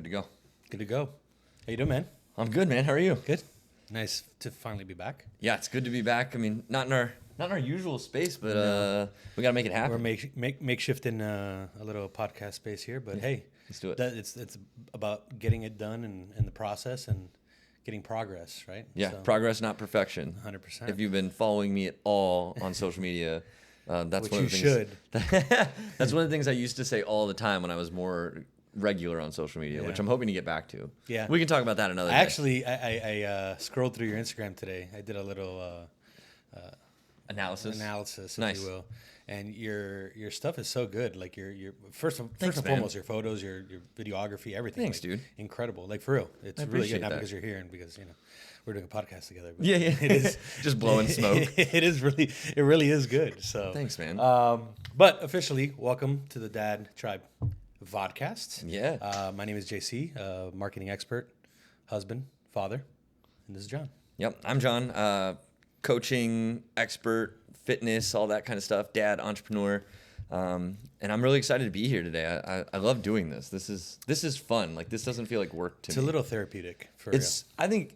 to go. Good to go. How you doing, man? I'm good, man. How are you? Good. Nice to finally be back. Yeah, it's good to be back. I mean, not in our usual space, but we gotta make it happen. We're makeshifting a little podcast space here, but hey, Let's do it. It's about getting it done and the process and getting progress, right? Yeah, So, progress, not perfection. 100%. If you've been following me at all on social media, that's Which one you of the things. should. That's one of the things I used to say all the time when I was more regular on social media, Yeah. which I'm hoping to get back to. Yeah. We can talk about that another day. Actually, I scrolled through your Instagram today. I did a little Analysis, if you will. And your stuff is so good. Like your first and foremost, your photos, your videography, everything. Thanks, like, dude. Incredible. Like for real. It's I really appreciate good. Not that. because you're here and because we're doing a podcast together. But Yeah. It is Just blowing smoke. It really is good. So Thanks, man. But officially, welcome to the Dad Tribe Vodcast. Yeah. My name is JC, marketing expert, husband, father, and this is John. Yep, I'm John, coaching expert, fitness, all that kind of stuff, dad, entrepreneur, and I'm really excited to be here today. I love doing this. This is fun. Like, this doesn't feel like work to me. It's a little therapeutic for I think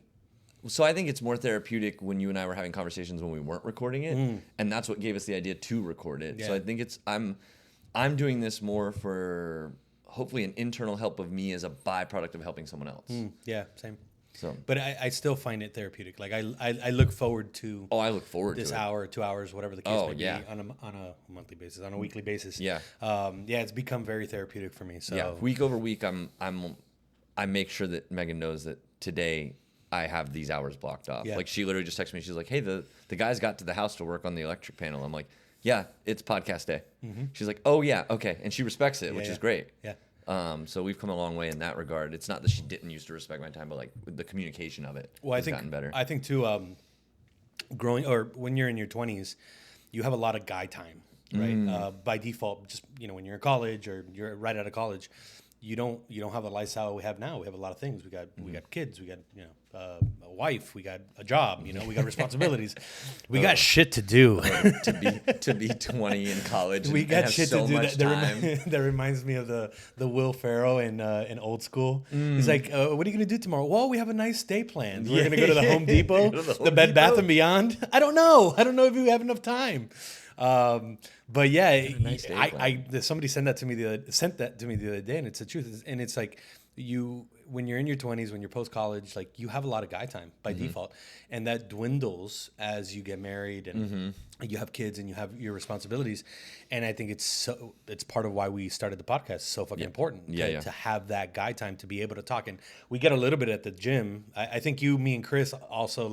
it's more therapeutic when you and I were having conversations when we weren't recording it, and that's what gave us the idea to record it. Yeah. So I think I'm doing this more for hopefully an internal help of me as a byproduct of helping someone else. Yeah, same. So, But I still find it therapeutic. Like I look forward to I look forward this to it. hour, 2 hours, whatever the case may yeah. be, on a monthly basis, on a weekly basis. Yeah. It's become very therapeutic for me. So Yeah, week over week, I make sure that Megan knows that today I have these hours blocked off. Yeah. Like, she literally just texted me. She's like, "Hey, the guys got to the house to work on the electric panel." I'm like, "Yeah, it's podcast day." She's like, "Oh yeah, okay," and she respects it, which is great. Yeah. So we've come a long way in that regard. It's not that she didn't used to respect my time, but like the communication of it has gotten better. I think too, growing or when you're in your 20s, you have a lot of guy time, right? By default, just when you're in college or you're right out of college, you don't have the lifestyle we have now. We have a lot of things. We got kids. We got a wife. We got a job. We got responsibilities. We got shit to do. to be 20 in college. We and got have shit so to do. much time. That reminds me of the Will Ferrell in Old School. He's like, "What are you gonna do tomorrow?" "Well, we have a nice day planned. We're gonna go to the Home Depot, Go to the Home the Bed Bath Depot? and Beyond." I don't know if we have enough time. But yeah, nice day somebody sent that to me the other day, and it's the truth. And it's like when you're in your 20s, when you're post college, like you have a lot of guy time by default, and that dwindles as you get married and you have kids and you have your responsibilities. And I think it's part of why we started the podcast. It's so fucking important to have that guy time, to be able to talk. And we get a little bit at the gym. I think me and Chris also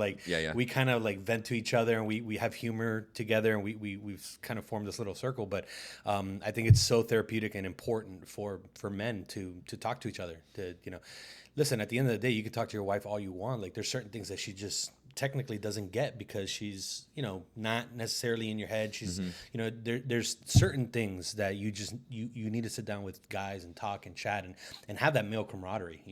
we kind of like vent to each other, and we have humor together, and we've kind of formed this little circle. But I think it's so therapeutic and important for men to talk to each other. Listen, at the end of the day, you can talk to your wife all you want. Like, there's certain things that she just technically doesn't get because she's not necessarily in your head. She's there's certain things that you need to sit down with guys and talk and chat and have that male camaraderie.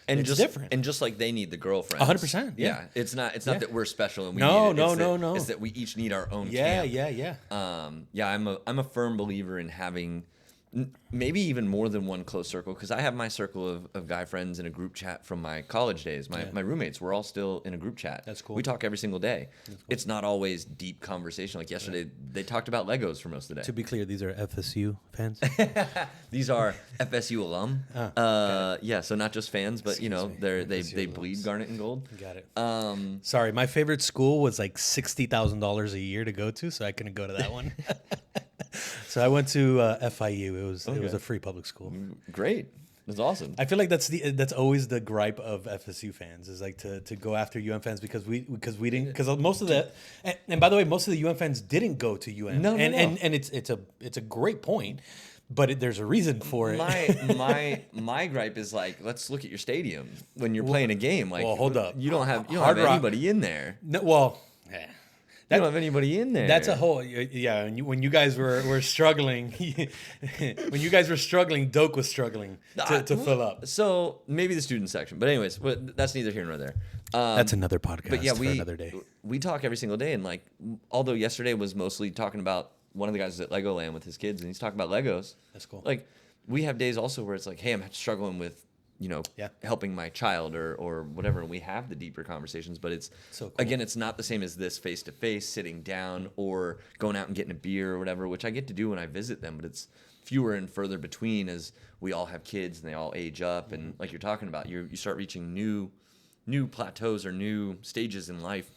And it's just different. And just like they need the girlfriends. 100%. Yeah. It's not that we're special and we No, need it. no. It's that we each need our own Yeah. camp. I'm a firm believer in having maybe even more than one close circle, because I have my circle of guy friends in a group chat from my college days. My roommates, we're all still in a group chat. That's cool. We talk every single day. Cool. It's not always deep conversation. Like yesterday, they talked about Legos for most of the day. To be clear, these are FSU fans. These are FSU alum. So not just fans, but they bleed garnet and gold. Got it. Sorry, my favorite school was like $60,000 a year to go to, so I couldn't go to that one. So I went to FIU. It was a free public school. Great. That's awesome. I feel like that's always the gripe of FSU fans, is like to go after UM fans because most of the and by the way, most of the UM fans didn't go to UM. No. And it's a great point, but there's a reason for it. My gripe is like, let's look at your stadium when you're playing a game. Like, well, hold up. You don't have Hard Rock- anybody in there. No, well. You don't have anybody in there. That's a whole when you guys were struggling, Doak was struggling to fill up. So maybe the student section, but anyways, that's neither here nor there. That's another podcast. But yeah, for another day. We talk every single day, and like, although yesterday was mostly talking about one of the guys was at Legoland with his kids, and he's talking about Legos. That's cool. Like, we have days also where it's like, hey, I'm struggling with helping my child or whatever. And we have the deeper conversations, but it's So cool. again, it's not the same as this face to face, sitting down or going out and getting a beer or whatever, which I get to do when I visit them, but it's fewer and further between as we all have kids and they all age up. And like you're talking about, you start reaching new plateaus or new stages in life.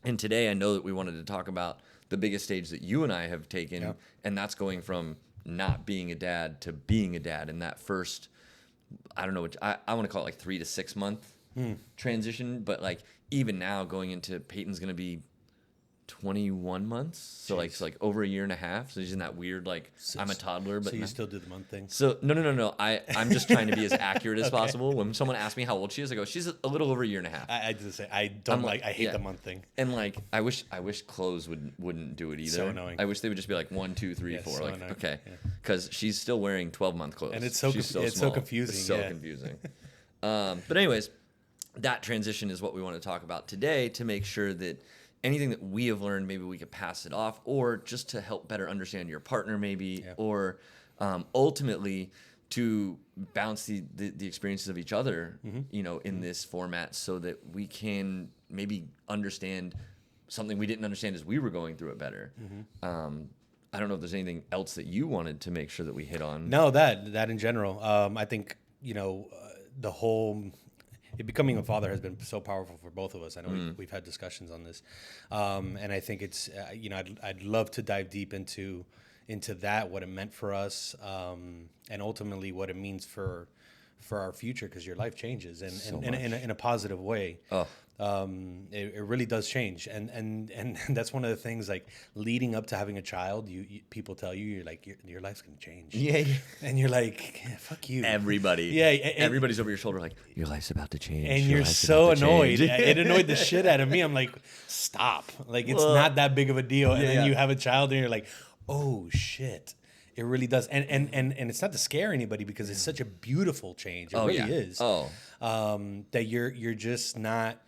And today I know that we wanted to talk about the biggest stage that you and I have taken, and that's going from not being a dad to being a dad. And that first, I don't know, I want to call it like 3 to 6 month transition, but like even now going into Peyton's going to be 21 months, so it's like over a year and a half. So she's in that weird like I'm a toddler, but so you still do the month thing. So no. I'm just trying to be as accurate as possible. When someone asks me how old she is, I go, she's a little over a year and a half. I just say I hate the month thing. And like I wish clothes wouldn't do it either. So annoying. I wish they would just be like 1, 2, 3, 4. So like annoying. okay, because she's still wearing 12-month clothes, and it's so confusing. It's so confusing. But anyways, that transition is what we want to talk about today to make sure that anything that we have learned, maybe we could pass it off, or just to help better understand your partner, maybe, or ultimately to bounce the experiences of each other, in this format, so that we can maybe understand something we didn't understand as we were going through it better. I don't know if there's anything else that you wanted to make sure that we hit on. No, that in general. I think the whole. Becoming a father has been so powerful for both of us. I know we've had discussions on this, and I think it's I'd love to dive deep into that, what it meant for us, and ultimately what it means for our future, because your life changes and in a positive way. It really does change, and that's one of the things, like leading up to having a child, you people tell you're like your life's gonna change, and you're like, fuck you, everybody, everybody's over your shoulder like your life's about to change, and you're so annoyed. It annoyed the shit out of me. I'm like, stop, like it's not that big of a deal, and then you have a child and you're like, oh shit. It really does, and it's not to scare anybody, because it's such a beautiful change. It really is. That you're just not.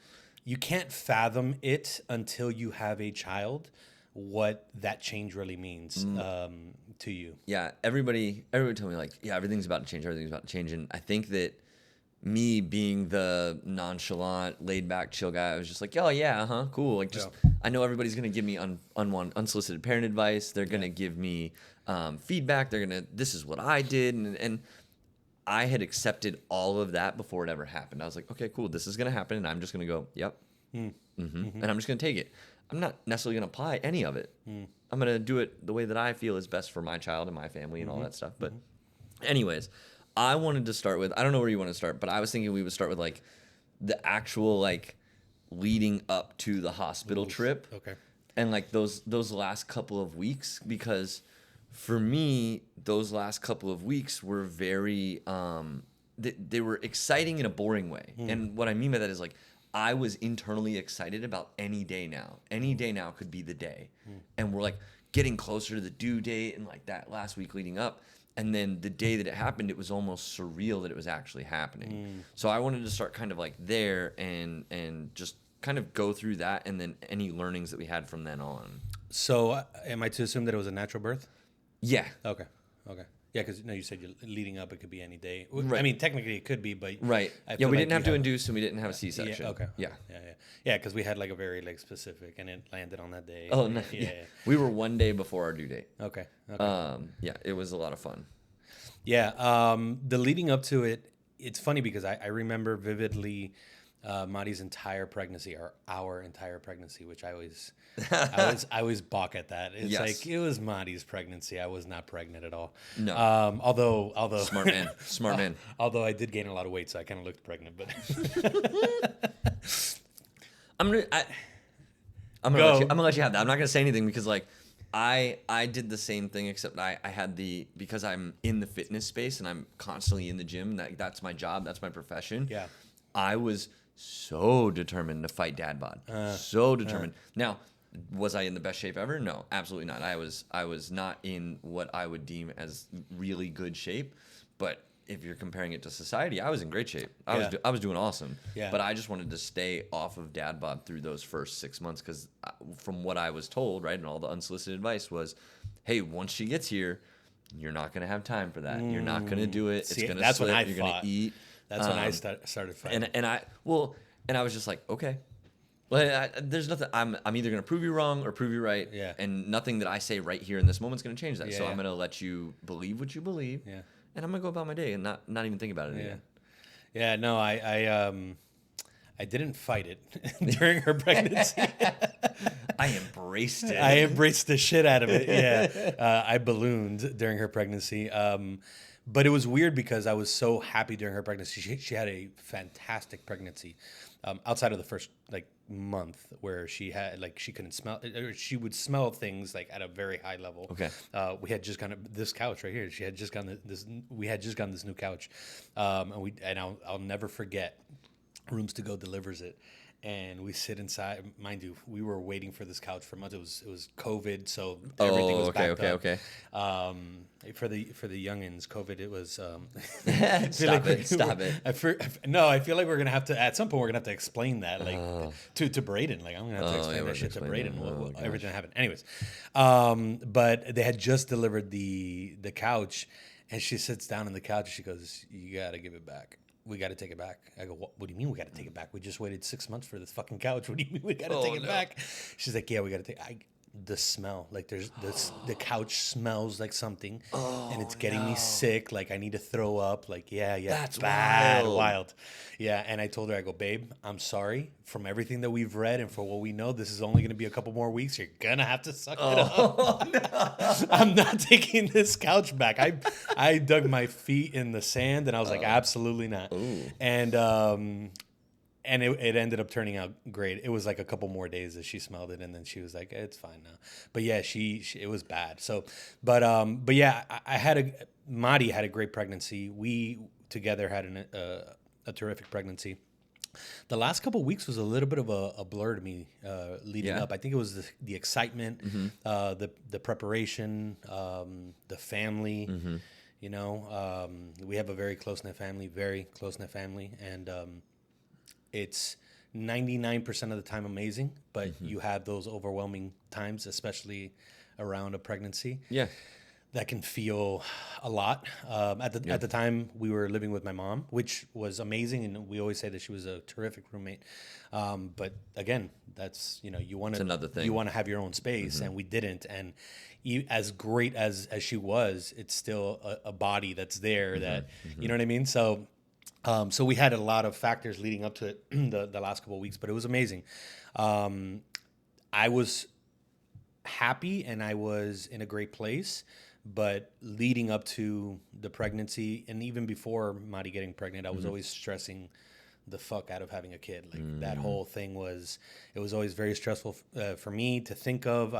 You can't fathom it until you have a child, what that change really means to you. Yeah, everybody told me like, everything's about to change, and I think that me being the nonchalant, laid back, chill guy, I was just like, cool. Like I know everybody's gonna give me unsolicited parent advice. They're gonna give me feedback. This is what I did, and I had accepted all of that before it ever happened. I was like, okay, cool, this is gonna happen, and I'm just gonna go, yep, and I'm just gonna take it. I'm not necessarily gonna apply any of it. I'm gonna do it the way that I feel is best for my child and my family and all that stuff. But anyways, I wanted to start with, I don't know where you want to start, but I was thinking we would start with like the actual like leading up to the hospital trip. Okay. And like those last couple of weeks, because for me, those last couple of weeks were very, they were exciting in a boring way. And what I mean by that is like, I was internally excited about any day now. Any day now could be the day. And we're like getting closer to the due date and like that last week leading up. And then the day that it happened, it was almost surreal that it was actually happening. So I wanted to start kind of like there and just kind of go through that, and then any learnings that we had from then on. So am I to assume that it was a natural birth? Yeah. Okay. Yeah, because you said you're leading up, it could be any day. Right. I mean, technically it could be, but right. Yeah, we didn't have to induce, and we didn't have a C-section. Yeah, okay. Yeah, because we had like a very like specific, and it landed on that day. Oh no. Yeah. We were one day before our due date. Okay. Yeah, it was a lot of fun. Yeah. The leading up to it, it's funny because I remember vividly Mari's entire pregnancy, or our entire pregnancy, which I always balk at that. It's like, it was Mari's pregnancy. I was not pregnant at all. No. Although smart man. Although I did gain a lot of weight, so I kind of looked pregnant. But I'm gonna let you have that. I'm not gonna say anything because like I did the same thing, except I had because I'm in the fitness space and I'm constantly in the gym. That's my job. That's my profession. Yeah. I was so determined to fight Dad Bod. So determined. Now, was I in the best shape ever? No, absolutely not. I was not in what I would deem as really good shape. But if you're comparing it to society, I was in great shape. I was doing awesome. Yeah. But I just wanted to stay off of Dad Bod through those first 6 months, because from what I was told, right, and all the unsolicited advice was, hey, once she gets here, you're not going to have time for that. You're not going to do it. It's going to slip. You're going to eat. That's when I started fighting. And I was just like, okay. Well, there's nothing. I'm either gonna prove you wrong or prove you right. Yeah. And nothing that I say right here in this moment is gonna change that. Yeah, so yeah. I'm gonna let you believe what you believe. Yeah. And I'm gonna go about my day and not even think about it Yeah. again. Yeah. No, I didn't fight it during her pregnancy. I embraced it. I embraced the shit out of it. Yeah. I ballooned during her pregnancy. But it was weird because I was so happy during her pregnancy. She had a fantastic pregnancy. Outside of the first month where she had she couldn't smell, or she would smell things at a very high level. Okay. We had just gotten this couch right here. She had just gotten this. We had just gotten this new couch, and I'll never forget. Rooms to Go delivers it, and we sit inside. Mind you, we were waiting for this couch for months. It was COVID, so everything was backed up. Okay. For the youngins, COVID, it was. Stop it. I feel like we're gonna have to at some point. We're gonna have to explain that, to Braden. I'm gonna have to explain that shit to Braden. Everything that happened. Anyways, but they had just delivered the couch, and she sits down on the couch and she goes, "You gotta give it back. We got to take it back." I go, what do you mean we got to take it back? We just waited 6 months for this fucking couch. What do you mean we got to take it back? She's like, yeah, we got to take the smell. There's this, the couch smells like something and it's getting me sick. I need to throw up. Yeah. That's bad, wild. wild. Yeah. And I told her, I go, babe, I'm sorry. From everything that we've read and for what we know, this is only going to be a couple more weeks. You're going to have to suck it up. No. I'm not taking this couch back. I dug my feet in the sand and I was like, absolutely not. Ooh. And it ended up turning out great. It was a couple more days that she smelled it, and then she was like, "It's fine now." But yeah, she it was bad. So, but yeah, Madi had a great pregnancy. We together had a terrific pregnancy. The last couple of weeks was a little bit of a blur to me leading up. I think it was the excitement, the preparation, the family. We have a very close-knit family, and it's 99% of the time amazing, but you have those overwhelming times, especially around a pregnancy. Yeah. That can feel a lot. At the time, we were living with my mom, which was amazing, and we always say that she was a terrific roommate. But again, that's you want to have your own space, and we didn't. And as great as she was, it's still a body that's there that you know what I mean. So we had a lot of factors leading up to it the last couple of weeks, but it was amazing. I was happy and I was in a great place. But leading up to the pregnancy and even before Madi getting pregnant, I was always stressing the fuck out of having a kid. That whole thing was always very stressful for me to think of.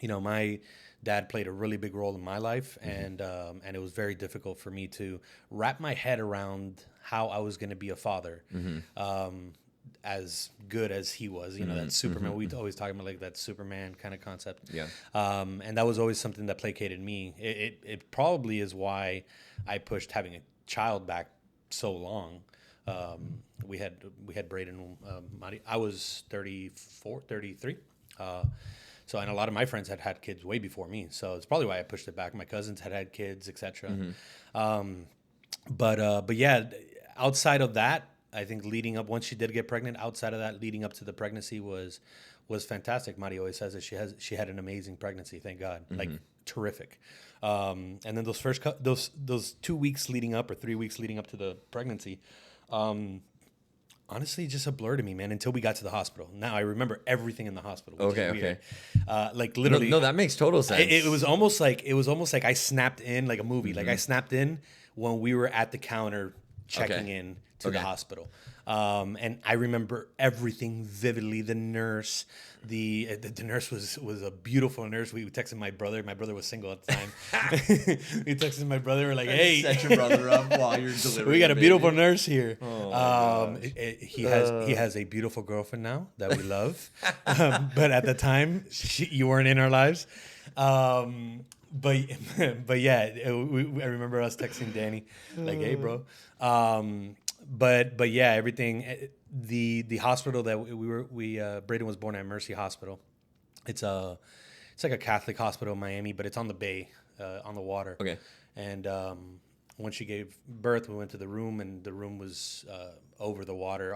My dad played a really big role in my life, and it was very difficult for me to wrap my head around how I was going to be a father. As good as he was, that Superman. We always talk about that Superman kind of concept. Yeah. And that was always something that placated me. It probably is why I pushed having a child back so long. We had Braden, Madi. I was 34, 33. So, and a lot of my friends had kids way before me. So it's probably why I pushed it back. My cousins had kids, etc. But yeah, outside of that, I think leading up, once she did get pregnant, outside of that, leading up to the pregnancy was fantastic. Madi always says that she had an amazing pregnancy, thank God, terrific. And then those 2 weeks leading up or 3 weeks leading up to the pregnancy, honestly, just a blur to me, man. Until we got to the hospital. Now I remember everything in the hospital. Okay. Literally, no, that makes total sense. It was almost like I snapped in like a movie. I snapped in when we were at the counter checking in to the hospital. And I remember everything vividly. The nurse, the nurse was a beautiful nurse. We texted my brother. My brother was single at the time. We texted my brother. We're like, hey, set your brother up while you're delivering. We got a beautiful nurse here. Oh, he has a beautiful girlfriend now that we love. But at the time, you weren't in our lives. But yeah, I remember us texting Danny like, hey, bro. But yeah, everything. The hospital that Braden was born at, Mercy Hospital. It's like a Catholic hospital in Miami, but it's on the bay, on the water. Okay. And once she gave birth, we went to the room, and the room was over the water,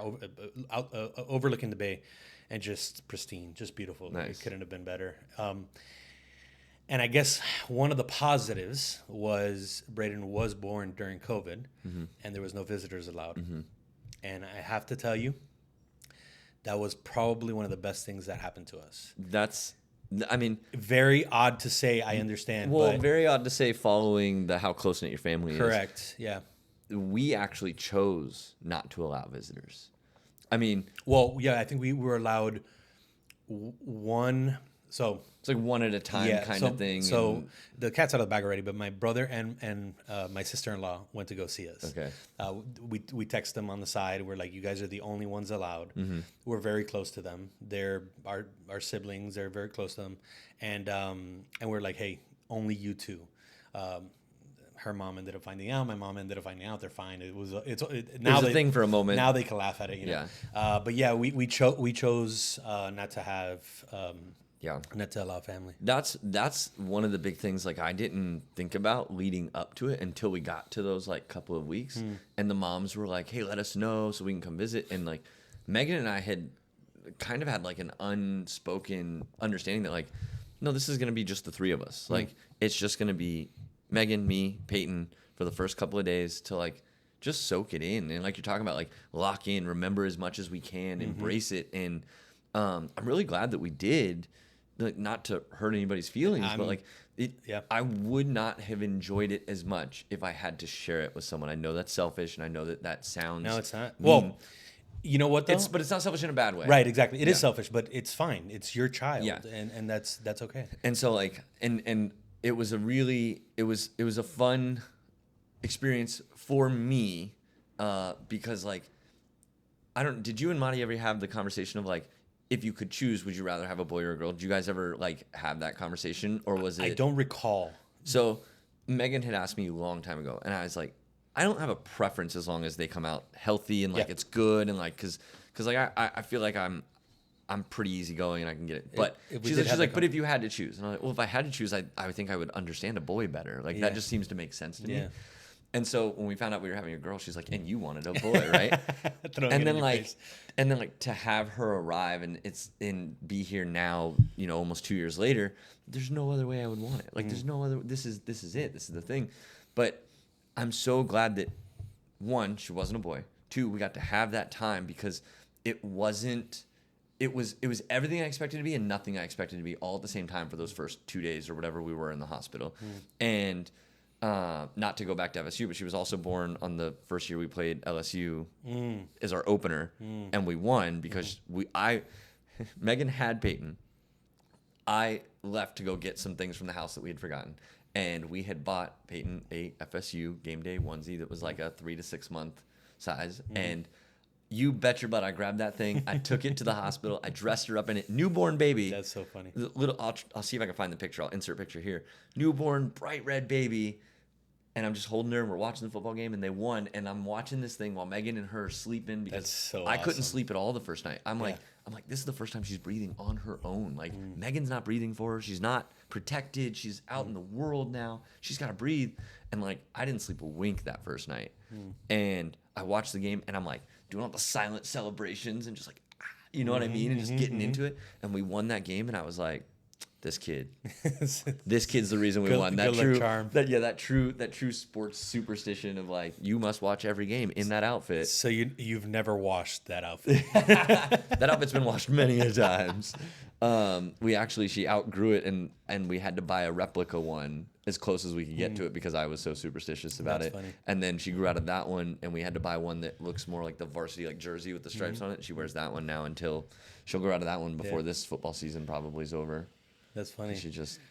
overlooking the bay, and just pristine, just beautiful. Nice. It couldn't have been better. And I guess one of the positives was Braden was born during COVID, and there was no visitors allowed. And I have to tell you, that was probably one of the best things that happened to us. I mean, very odd to say, I understand. well, but very odd to say following how close-knit your family is. correct, yeah. We actually chose not to allow visitors. I mean, Well, yeah, I think we were allowed one. So it's like one at a time kind of thing. So and, the cat's out of the bag already, but my brother and my sister-in-law went to go see us. Okay. We text them on the side. We're like, you guys are the only ones allowed. We're very close to them. They're our siblings. They're very close to them, and we're like, hey, only you two. Her mom ended up finding out. My mom ended up finding out. They're fine. Now a thing for a moment. Now they can laugh at it. You know? But yeah, we chose not to have. Not to allow family. That's one of the big things. Like I didn't think about leading up to it until we got to those like couple of weeks, and the moms were like, "Hey, let us know so we can come visit." And like Megan and I had kind of had like an unspoken understanding that like, no, this is gonna be just the three of us. Like it's just gonna be Megan, me, Peyton for the first couple of days to like just soak it in, and like you're talking about, like lock in, remember as much as we can, embrace it, and I'm really glad that we did. Like, not to hurt anybody's feelings, but like I would not have enjoyed it as much if I had to share it with someone. I know that's selfish, and I know that sounds No, it's not. mean. Well, you know what though? But it's not selfish in a bad way. Right, exactly. It is selfish, but it's fine. It's your child, and that's okay. And so like and it was a really it was a fun experience for me because like did you and Madi ever have the conversation of like, if you could choose, would you rather have a boy or a girl? Did you guys ever like have that conversation, or was it? I don't recall. So Megan had asked me a long time ago, and I was like, I don't have a preference as long as they come out healthy and like it's good, and like because like I feel like I'm pretty easygoing and I can get it. But she's like, but if you had to choose, and I'm like, well, if I had to choose, I would think I would understand a boy better. Like that just seems to make sense to me. And so when we found out we were having a girl, she's like, and you wanted a boy, right? and then like to have her arrive and be here now, you know, almost 2 years later, there's no other way I would want it. Like there's no other, this is it. This is the thing. But I'm so glad that one, she wasn't a boy. Two, we got to have that time because it was everything I expected it to be and nothing I expected it to be all at the same time for those first 2 days or whatever we were in the hospital. And not to go back to FSU, but she was also born on the first year we played LSU as our opener, and we won because Megan had Peyton. I left to go get some things from the house that we had forgotten, and we had bought Peyton a FSU game day onesie that was like a 3 to 6 month size, and you bet your butt I grabbed that thing. I took it to the hospital. I dressed her up in it. Newborn baby. That's so funny. I'll see if I can find the picture. I'll insert a picture here. Newborn, bright red baby. And I'm just holding her, and we're watching the football game, and they won. And I'm watching this thing while Megan and her are sleeping because I couldn't sleep at all the first night. I'm like, this is the first time she's breathing on her own. Like Megan's not breathing for her. She's not protected. She's out in the world now. She's got to breathe. And like, I didn't sleep a wink that first night. And I watched the game, and I'm like doing all the silent celebrations and just like, you know what I mean? And just getting into it. And we won that game, and I was like, this kid's the reason we won. That true sports superstition of like, you must watch every game in that outfit. So you've never washed that outfit. That outfit's been washed many a times. She outgrew it, and we had to buy a replica one as close as we could get to it because I was so superstitious about it. Funny. And then she grew out of that one, and we had to buy one that looks more like the varsity like jersey with the stripes on it. She wears that one now until she'll grow out of that one before this football season probably is over. That's funny. She's just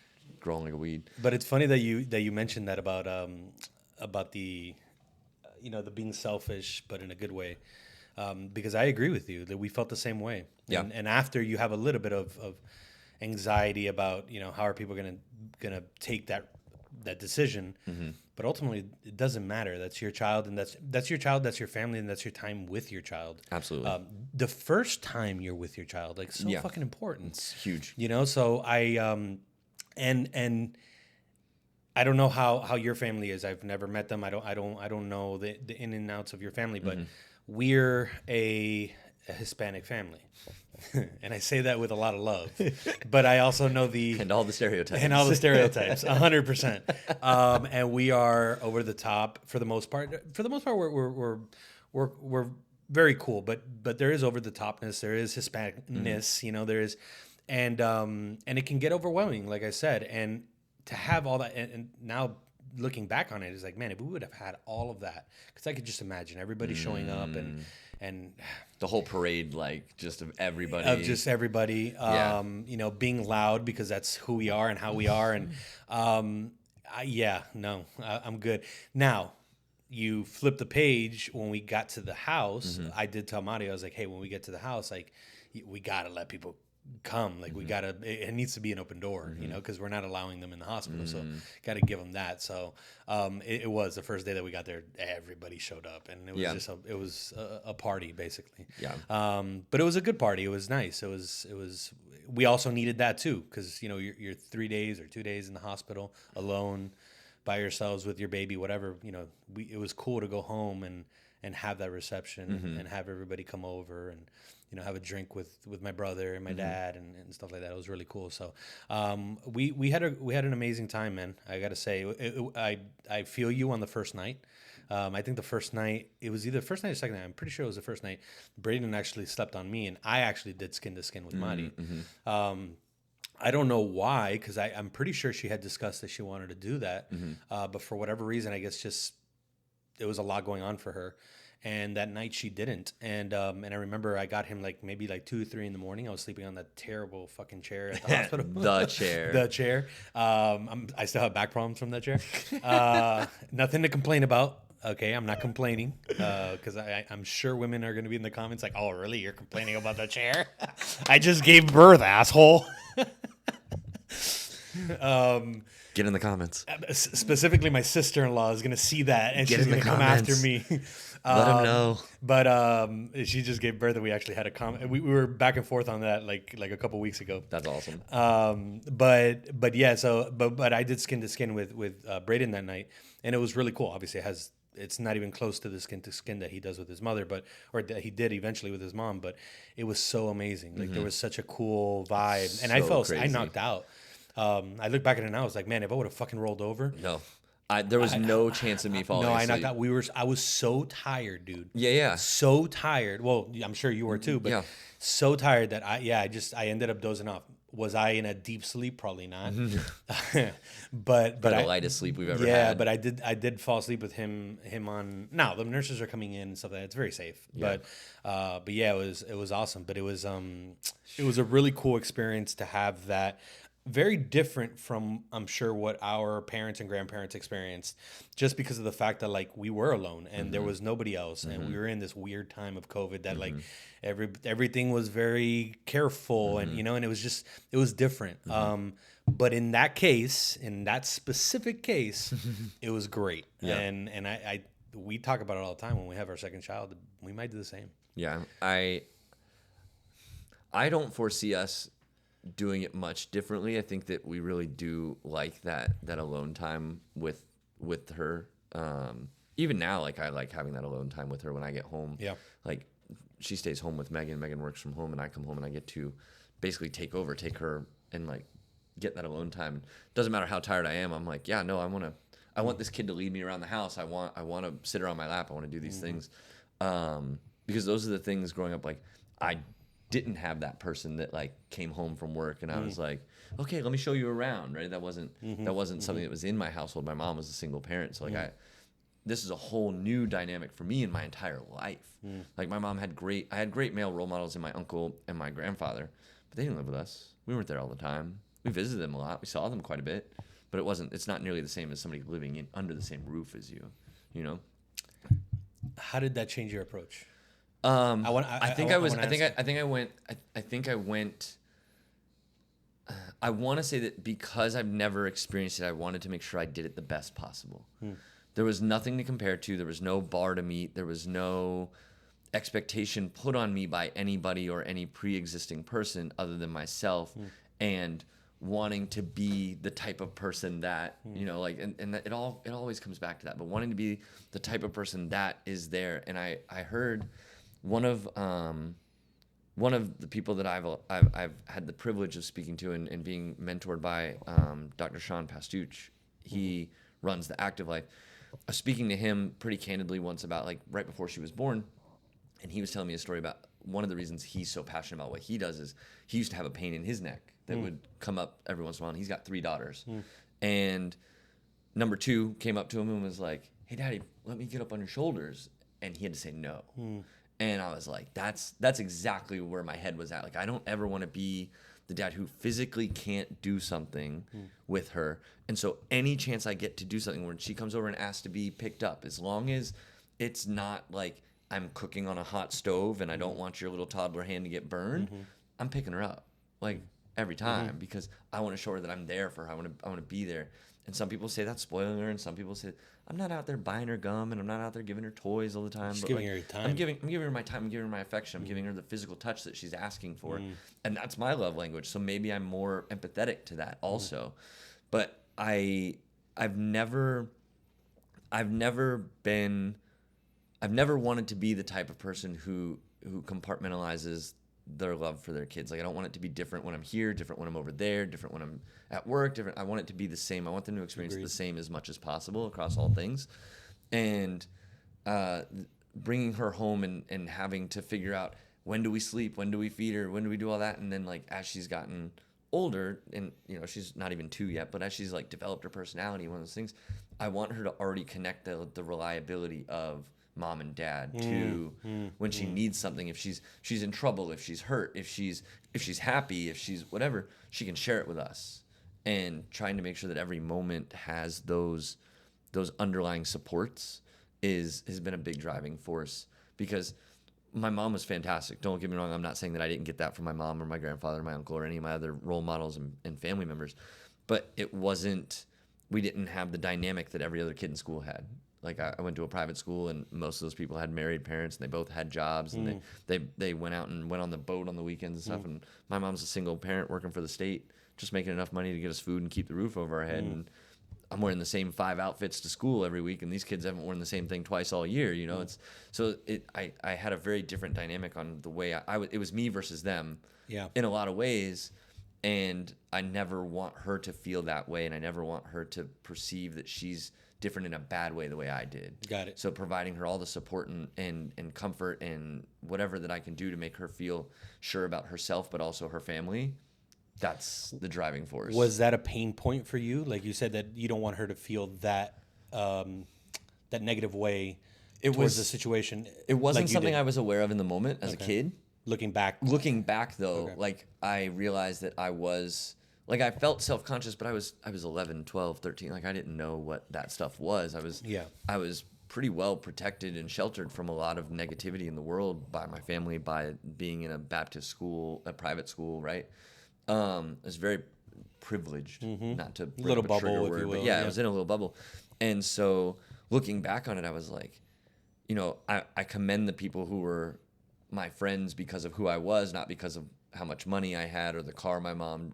growing like a weed. But it's funny that you mentioned that about the the being selfish, but in a good way, because I agree with you that we felt the same way. Yeah. And after you have a little bit of anxiety about how are people gonna take that decision, but ultimately it doesn't matter. That's your child, and that's your child. That's your family, and that's your time with your child. Absolutely. The first time you're with your child, like fucking important. It's huge. So I and I don't know how your family is. I've never met them. I don't know the in and outs of your family, but we're a Hispanic family. And I say that with a lot of love, but I also know and all the stereotypes 100%. And we are over the top for the most part. For the most part, we're very cool, but there is over the topness. There is Hispanicness, you know, there is, and it can get overwhelming, like I said, and to have all that, and now looking back on it, is like, man, if we would have had all of that, because I could just imagine everybody showing up and the whole parade, like just of everybody, yeah. You know, being loud because that's who we are and how we are, and I'm good. Now, you flip the page when we got to the house. I did tell Mario, I was like, hey, when we get to the house, like, we gotta let people come, like we gotta, it needs to be an open door, you know, because we're not allowing them in the hospital, so gotta give them that. So it was the first day that we got there, everybody showed up, and it was just a party basically. But it was a good party. It was nice. It was we also needed that too, because you know, you're 3 days or 2 days in the hospital alone by yourselves with your baby, whatever, you know. It was cool to go home and have that reception and have everybody come over and, you know, have a drink with my brother and my dad and stuff like that. It was really cool. So we had an amazing time, man. I gotta say, I feel you on the first night. I think the first night, it was either the first night or second night. I'm pretty sure it was the first night. Braden actually slept on me, and I actually did skin to skin with Madi. I don't know why, because I'm pretty sure she had discussed that she wanted to do that, but for whatever reason, I guess just there was a lot going on for her. And that night she didn't. And I remember I got him maybe 2 or 3 in the morning. I was sleeping on that terrible fucking chair at the hospital. The chair. I still have back problems from that chair. Nothing to complain about. Okay, I'm not complaining, because I'm sure women are going to be in the comments like, oh, really? You're complaining about the chair? I just gave birth, asshole. Get in the comments. Specifically, my sister-in-law is going to see that, and she's going to come after me. Let him know. But she just gave birth, and we actually had a comment. We were back and forth on that like a couple weeks ago. That's awesome. But yeah. So but I did skin to skin with Braden that night, and it was really cool. Obviously, it's not even close to the skin to skin that he does with his mother, or that he did eventually with his mom. But it was so amazing. Like there was such a cool vibe, and I knocked out. I look back at it now. I was like, man, if I would have fucking rolled over. No. There was no chance of me falling asleep. I knocked out. I was so tired, dude. Yeah. So tired. Well, I'm sure you were too, but so tired that I ended up dozing off. Was I in a deep sleep? Probably not. but the lightest sleep we've ever had. Yeah, but I did fall asleep with him on. Now the nurses are coming in and stuff like that. It's very safe. Yeah. But yeah, it was awesome. But it was a really cool experience to have that. Very different from, I'm sure, what our parents and grandparents experienced, just because of the fact that we were alone and there was nobody else, and we were in this weird time of COVID that everything was very careful, and and it was different. But in that specific case, it was great. Yeah. And we talk about it all the time when we have our second child. We might do the same. Yeah, I don't foresee us doing it much differently. I think that we really do like that alone time with her. Even now, I like having that alone time with her when I get home. Yeah. She stays home with Megan. Megan works from home, and I come home and I get to basically take her and get that alone time. Doesn't matter how tired I am. I'm like, yeah, no, I want this kid to lead me around the house. I want to sit her on my lap. I want to do these things. Because those are the things growing up, I didn't have that person that came home from work and I was like, okay, let me show you around, right? That wasn't something that was in my household. My mom was a single parent, so this is a whole new dynamic for me in my entire life. My mom had great male role models in my uncle and my grandfather, but they didn't live with us. We weren't there all the time. We visited them a lot. We saw them quite a bit, but it's not nearly the same as somebody living under the same roof as you, How did that change your approach? I want to say that because I've never experienced it, I wanted to make sure I did it the best possible. There was nothing to compare to. There was no bar to meet. There was no expectation put on me by anybody or any pre-existing person other than myself. And wanting to be the type of person that, you know, like, and that it always comes back to that, but wanting to be the type of person that is there. And I heard one of the people that I've had the privilege of speaking to and being mentored by, Dr. Sean Pastuch. He runs the Active Life. I was speaking to him pretty candidly once about, like, right before she was born, and he was telling me a story about one of the reasons he's so passionate about what he does is he used to have a pain in his neck that would come up every once in a while. And he's got 3 daughters. And number 2 came up to him and was like, "Hey, Daddy, let me get up on your shoulders." And he had to say no. And I was like, that's exactly where my head was at. Like, I don't ever want to be the dad who physically can't do something with her. And so any chance I get to do something when she comes over and asks to be picked up, as long as it's not like I'm cooking on a hot stove and I don't want your little toddler hand to get burned, I'm picking her up, like, every time, because I want to show her that I'm there for her. I want to be there. And some people say that's spoiling her, and some people say I'm not out there buying her gum, and I'm not out there giving her toys all the time. Just but giving like, her time. I'm giving her my time. I'm giving her my affection. I'm giving her the physical touch that she's asking for, and that's my love language. So maybe I'm more empathetic to that also. But I've never wanted to be the type of person who compartmentalizes their love for their kids. Like, I don't want it to be different when I'm here, different when I'm over there, different when I'm at work, different. I want it to be the same. I want them to experience the same as much as possible across all things. And bringing her home and having to figure out, when do we sleep, when do we feed her, when do we do all that, and then, like, as she's gotten older, and, you know, she's not even 2 yet, but as she's, like, developed her personality, one of those things, I want her to already connect the reliability of mom and dad to when she needs something. If she's in trouble, if she's hurt, if she's happy, if she's whatever, she can share it with us. And trying to make sure that every moment has those underlying supports has been a big driving force, because my mom was fantastic. Don't get me wrong. I'm not saying that I didn't get that from my mom or my grandfather or my uncle or any of my other role models and family members, but we didn't have the dynamic that every other kid in school had. Like, I went to a private school, and most of those people had married parents, and they both had jobs, and they went out and went on the boat on the weekends and stuff. And my mom's a single parent working for the state, just making enough money to get us food and keep the roof over our head. And I'm wearing the same 5 outfits to school every week, and these kids haven't worn the same thing twice all year. You know, I had a very different dynamic on the way it was me versus them. Yeah. In a lot of ways. And I never want her to feel that way, and I never want her to perceive that she's different in a bad way the way I did. Got it. So providing her all the support and comfort and whatever that I can do to make her feel sure about herself, but also her family, that's the driving force. Was that a pain point for you? Like, you said that you don't want her to feel that that negative way towards the situation. It wasn't like something I was aware of in the moment as a kid. Looking back, though, like, I realized that I felt self-conscious, but I was 11, 12, 13. Like, I didn't know what that stuff was. I was pretty well protected and sheltered from a lot of negativity in the world by my family, by being in a Baptist school, a private school, right? I was very privileged, not to bring little up a trigger bubble, word, if you will. but I was in a little bubble. And so looking back on it, I was like, you know, I commend the people who were my friends because of who I was, not because of how much money I had or the car my mom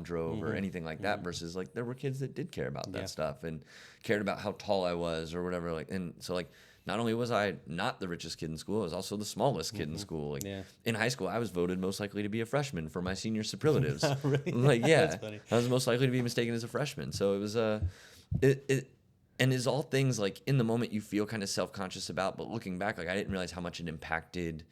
drove or anything like that. Versus, like, there were kids that did care about that stuff and cared about how tall I was or whatever. Like, and so, like, not only was I not the richest kid in school, I was also the smallest kid in school. Like, in high school, I was voted most likely to be a freshman for my senior superlatives. Really? Like, yeah, That's funny. I was most likely to be mistaken as a freshman. So it was and it's all things, like, in the moment you feel kind of self-conscious about, but looking back, like, I didn't realize how much it impacted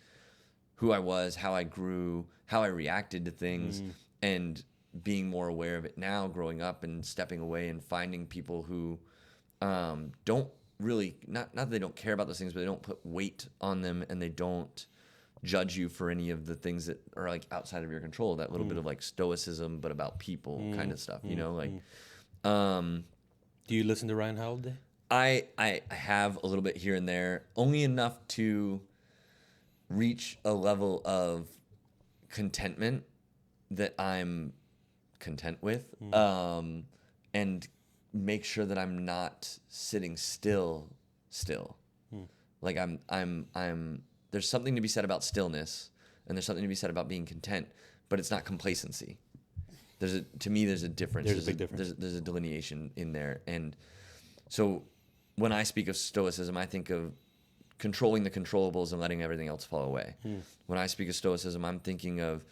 who I was, how I grew, how I reacted to things, and being more aware of it now, growing up and stepping away and finding people who don't really, not that they don't care about those things, but they don't put weight on them, and they don't judge you for any of the things that are, like, outside of your control. That little bit of, like, stoicism, but about people kind of stuff, you know, like. Do you listen to Ryan Holiday? I have a little bit here and there, only enough to reach a level of contentment that I'm content with, and make sure that I'm not sitting still. Like, I'm there's something to be said about stillness, and there's something to be said about being content, but it's not complacency. to me, there's a difference. There's a big difference. There's a delineation in there. And so when I speak of stoicism, I think of controlling the controllables and letting everything else fall away. When I speak of stoicism, I'm thinking of,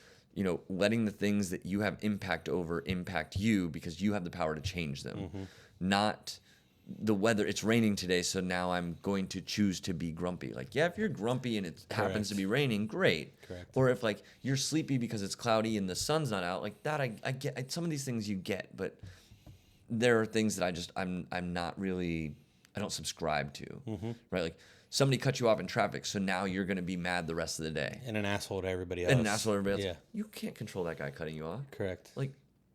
letting the things that you have impact over impact you because you have the power to change them. Not the weather. It's raining today, so now I'm going to choose to be grumpy. Like, yeah, if you're grumpy and it happens to be raining, great. Correct. Or if like you're sleepy because it's cloudy and the sun's not out, like that, I get. Some of these things you get, but there are things that I'm not really, I don't subscribe to. Right? Like somebody cut you off in traffic, so now you're going to be mad the rest of the day. And an asshole to everybody else. And an asshole to everybody else. Yeah. You can't control that guy cutting you off. Correct. Like,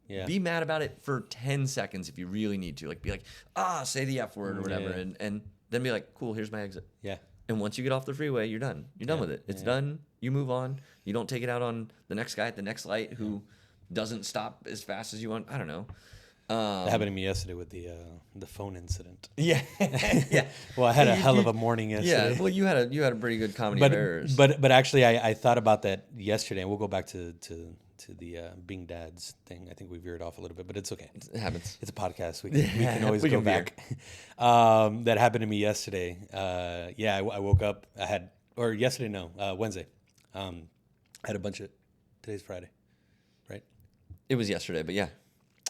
yeah. Be mad about it for 10 seconds if you really need to. Like, be like, say the F word or whatever. Yeah. And then be like, cool, here's my exit. Yeah. And once you get off the freeway, you're done. You're done with it. It's done. You move on. You don't take it out on the next guy at the next light who doesn't stop as fast as you want. I don't know. That happened to me yesterday with the phone incident. Yeah. Yeah. Well, I had a hell of a morning yesterday. Yeah. Well, you had a pretty good comedy of errors. But actually, I thought about that yesterday, and we'll go back to the being dads thing. I think we veered off a little bit, but it's okay. It happens. It's a podcast. We can always go back. That happened to me yesterday. I woke up. Wednesday. I had a bunch of. Today's Friday, right? It was yesterday, but yeah.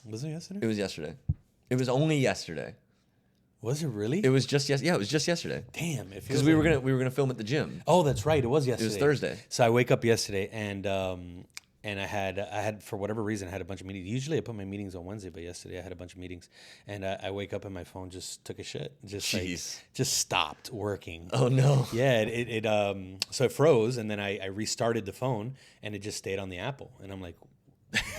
Was it yesterday? It was yesterday. It was only yesterday. Was it really? It was just it was just yesterday. Damn, because we were gonna film at the gym. Oh, that's right. It was yesterday. It was Thursday. So I wake up yesterday and I had for whatever reason I had a bunch of meetings. Usually I put my meetings on Wednesday, but yesterday I had a bunch of meetings, and I wake up and my phone just took a shit. Just stopped working. Oh no. Yeah, so it froze, and then I restarted the phone, and it just stayed on the Apple, and I'm like,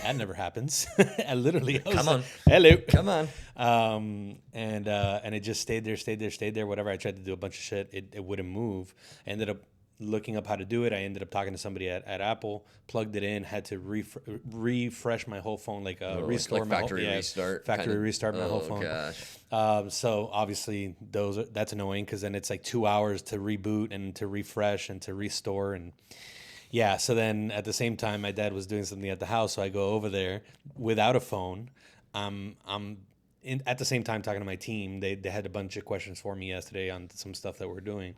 that never happens. I literally come on, hello, come on. And it just stayed there. Whatever. I tried to do a bunch of shit, it wouldn't move. I ended up looking up how to do it. I ended up talking to somebody at Apple, plugged it in, had to refresh my whole phone, restore like my factory restart. Restart my whole phone. Gosh. So obviously that's annoying because then it's like 2 hours to reboot and to refresh and to restore and. Yeah, so then at the same time, my dad was doing something at the house, so I go over there without a phone. I'm at the same time talking to my team. They had a bunch of questions for me yesterday on some stuff that we're doing,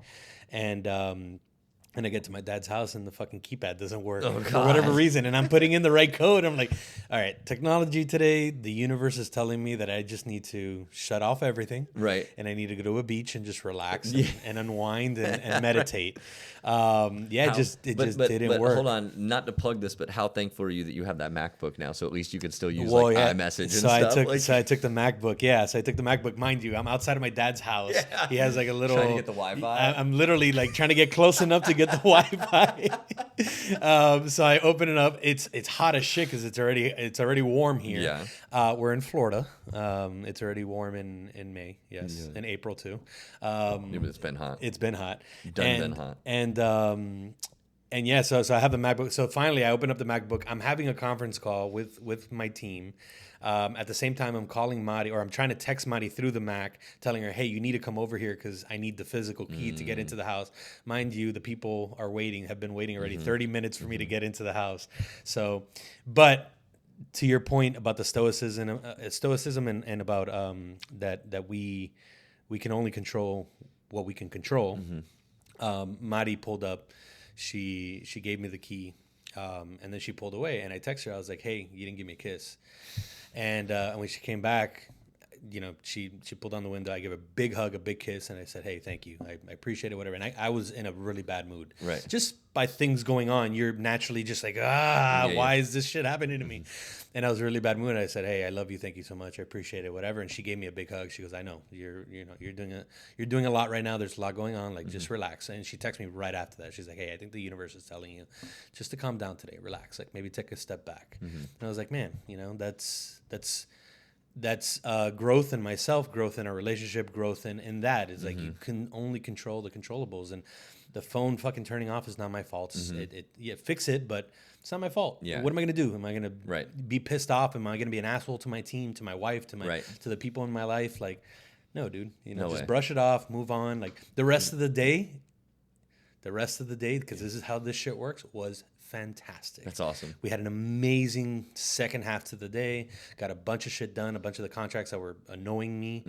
and I get to my dad's house and the fucking keypad doesn't work for whatever reason. And I'm putting in the right code. I'm like, all right, technology today, the universe is telling me that I just need to shut off everything. Right. And I need to go to a beach and just relax and unwind and meditate. It just didn't work. Hold on, not to plug this, but how thankful are you that you have that MacBook now? So at least you can still use iMessage and stuff. So I took the MacBook. Yeah, so I took the MacBook. Mind you, I'm outside of my dad's house. Yeah. He has like a little. Trying to get the Wi-Fi. I'm literally like trying to get close enough to get the Wi-Fi. So I open it up. It's hot as shit because it's already warm here. Yeah. We're in Florida. It's already warm in May. Yes, in April too. But it's been hot. It's been hot. Been hot. And yeah, so I have the MacBook. So finally, I open up the MacBook. I'm having a conference call with my team. At the same time, I'm calling Madi, or I'm trying to text Madi through the Mac, telling her, hey, you need to come over here because I need the physical key to get into the house. Mind you, the people have been waiting already 30 minutes for me to get into the house. So, but to your point about the stoicism and about that we can only control what we can control. Madi pulled up. She gave me the key, and then she pulled away. And I texted her. I was like, "Hey, you didn't give me a kiss." And when she came back, she pulled down the window. I gave her a big hug, a big kiss, and I said, "Hey, thank you. I appreciate it, whatever." And I was in a really bad mood. Right. Just by things going on, you're naturally just like, why is this shit happening to me? And I was in a really bad mood. And I said, "Hey, I love you. Thank you so much. I appreciate it, whatever." And she gave me a big hug. She goes, "I know you're doing a lot right now. There's a lot going on. Like, just relax." And she texted me right after that. She's like, "Hey, I think the universe is telling you just to calm down today. Relax. Like, maybe take a step back." And I was like, "Man, that's growth in myself, growth in our relationship, growth in that. It's like you can only control the controllables, and the phone fucking turning off is not my fault. Fix it, but it's not my fault. Yeah. What am I gonna do? Am I gonna be pissed off? Am I gonna be an asshole to my team, to my wife, to the people in my life? Like, no, dude. Just brush it off, move on. Like the rest of the day, because this is how this shit works, was fantastic. That's awesome. We had an amazing second half to the day. Got a bunch of shit done. A bunch of the contracts that were annoying me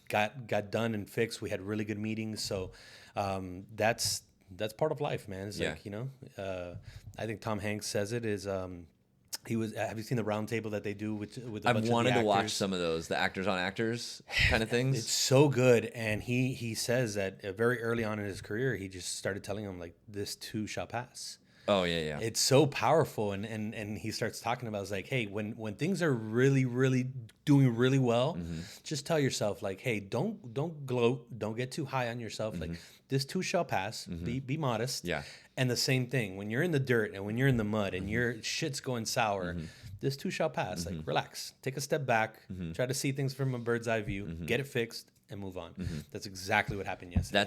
got done and fixed. We had really good meetings. So that's part of life, man. It's like, I think Tom Hanks says it is. He was. Have you seen the round table that they do with? A I've bunch wanted of the to watch actors? some of those, the actors on actors kind of things. It's so good, and he says that very early on in his career, he just started telling him like, "This too shall pass." Oh yeah. It's so powerful, and he starts talking about it's like, hey, when things are really doing really well, just tell yourself like, hey, don't gloat, don't get too high on yourself. Like, this too shall pass. Be modest. Yeah. And the same thing when you're in the dirt and when you're in the mud and your shit's going sour, this too shall pass. Like, relax, take a step back, try to see things from a bird's eye view, get it fixed, and move on. That's exactly what happened yesterday.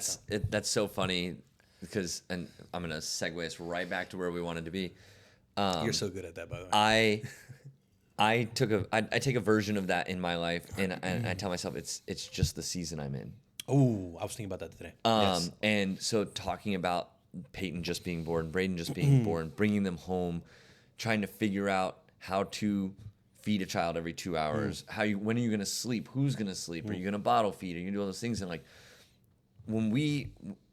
That's so funny because, and I'm gonna segue us right back to where we wanted to be. You're so good at that, by the way. I take a version of that in my life, and I tell myself it's just the season I'm in. Oh, I was thinking about that today. Yes. And so talking about Peyton just being born, Braden just being born, bringing them home, trying to figure out how to feed a child every 2 hours. When are you going to sleep? Who's going to sleep? Are you going to bottle feed? Are you going to do all those things? And like when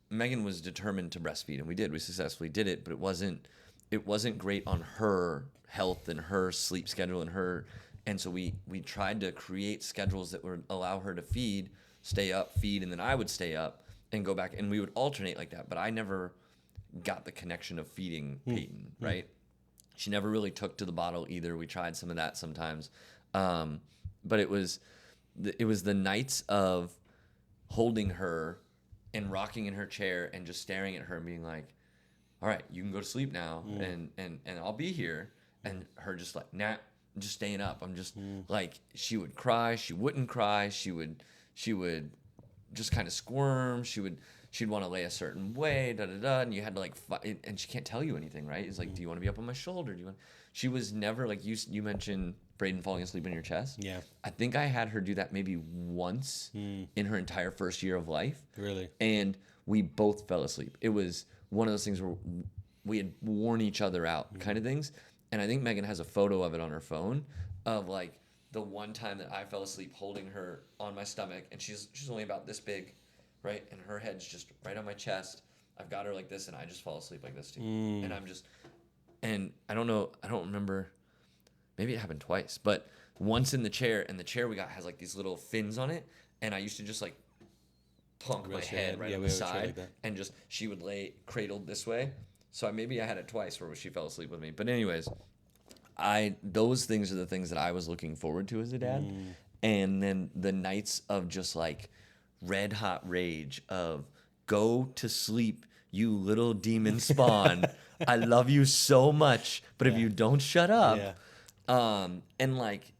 Megan was determined to breastfeed, and we did. We successfully did it, but it wasn't great on her health and her sleep schedule and so we tried to create schedules that would allow her to feed, stay up, feed, and then I would stay up and go back, and we would alternate like that. But I never got the connection of feeding Peyton, right? She never really took to the bottle either. We tried some of that sometimes, but it was the nights of holding her and rocking in her chair and just staring at her and being like, all right, you can go to sleep now, and I'll be here. And her just like, nah, I'm just staying up. I'm just like, she would cry, she wouldn't cry, she would just kind of squirm, she'd want to lay a certain way, and you had to like fight, and she can't tell you anything, right? It's like, do you want to be up on my shoulder? She was never like, you mentioned Braden falling asleep in your chest. Yeah. I think I had her do that maybe once in her entire first year of life. Really? And we both fell asleep. It was one of those things where we had worn each other out kind of things. And I think Megan has a photo of it on her phone of like the one time that I fell asleep holding her on my stomach, and she's only about this big, right? And her head's just right on my chest. I've got her like this, and I just fall asleep like this too. And and I don't remember, maybe it happened twice, but once in the chair, and the chair we got has like these little fins on it, and I used to just like plunk my head right on the side, like and just, she would lay cradled this way. So maybe I had it twice where she fell asleep with me. But anyways, those things are the things that I was looking forward to as a dad. And then the nights of just like red hot rage of go to sleep, you little demon spawn. I love you so much, but if you don't shut up, and like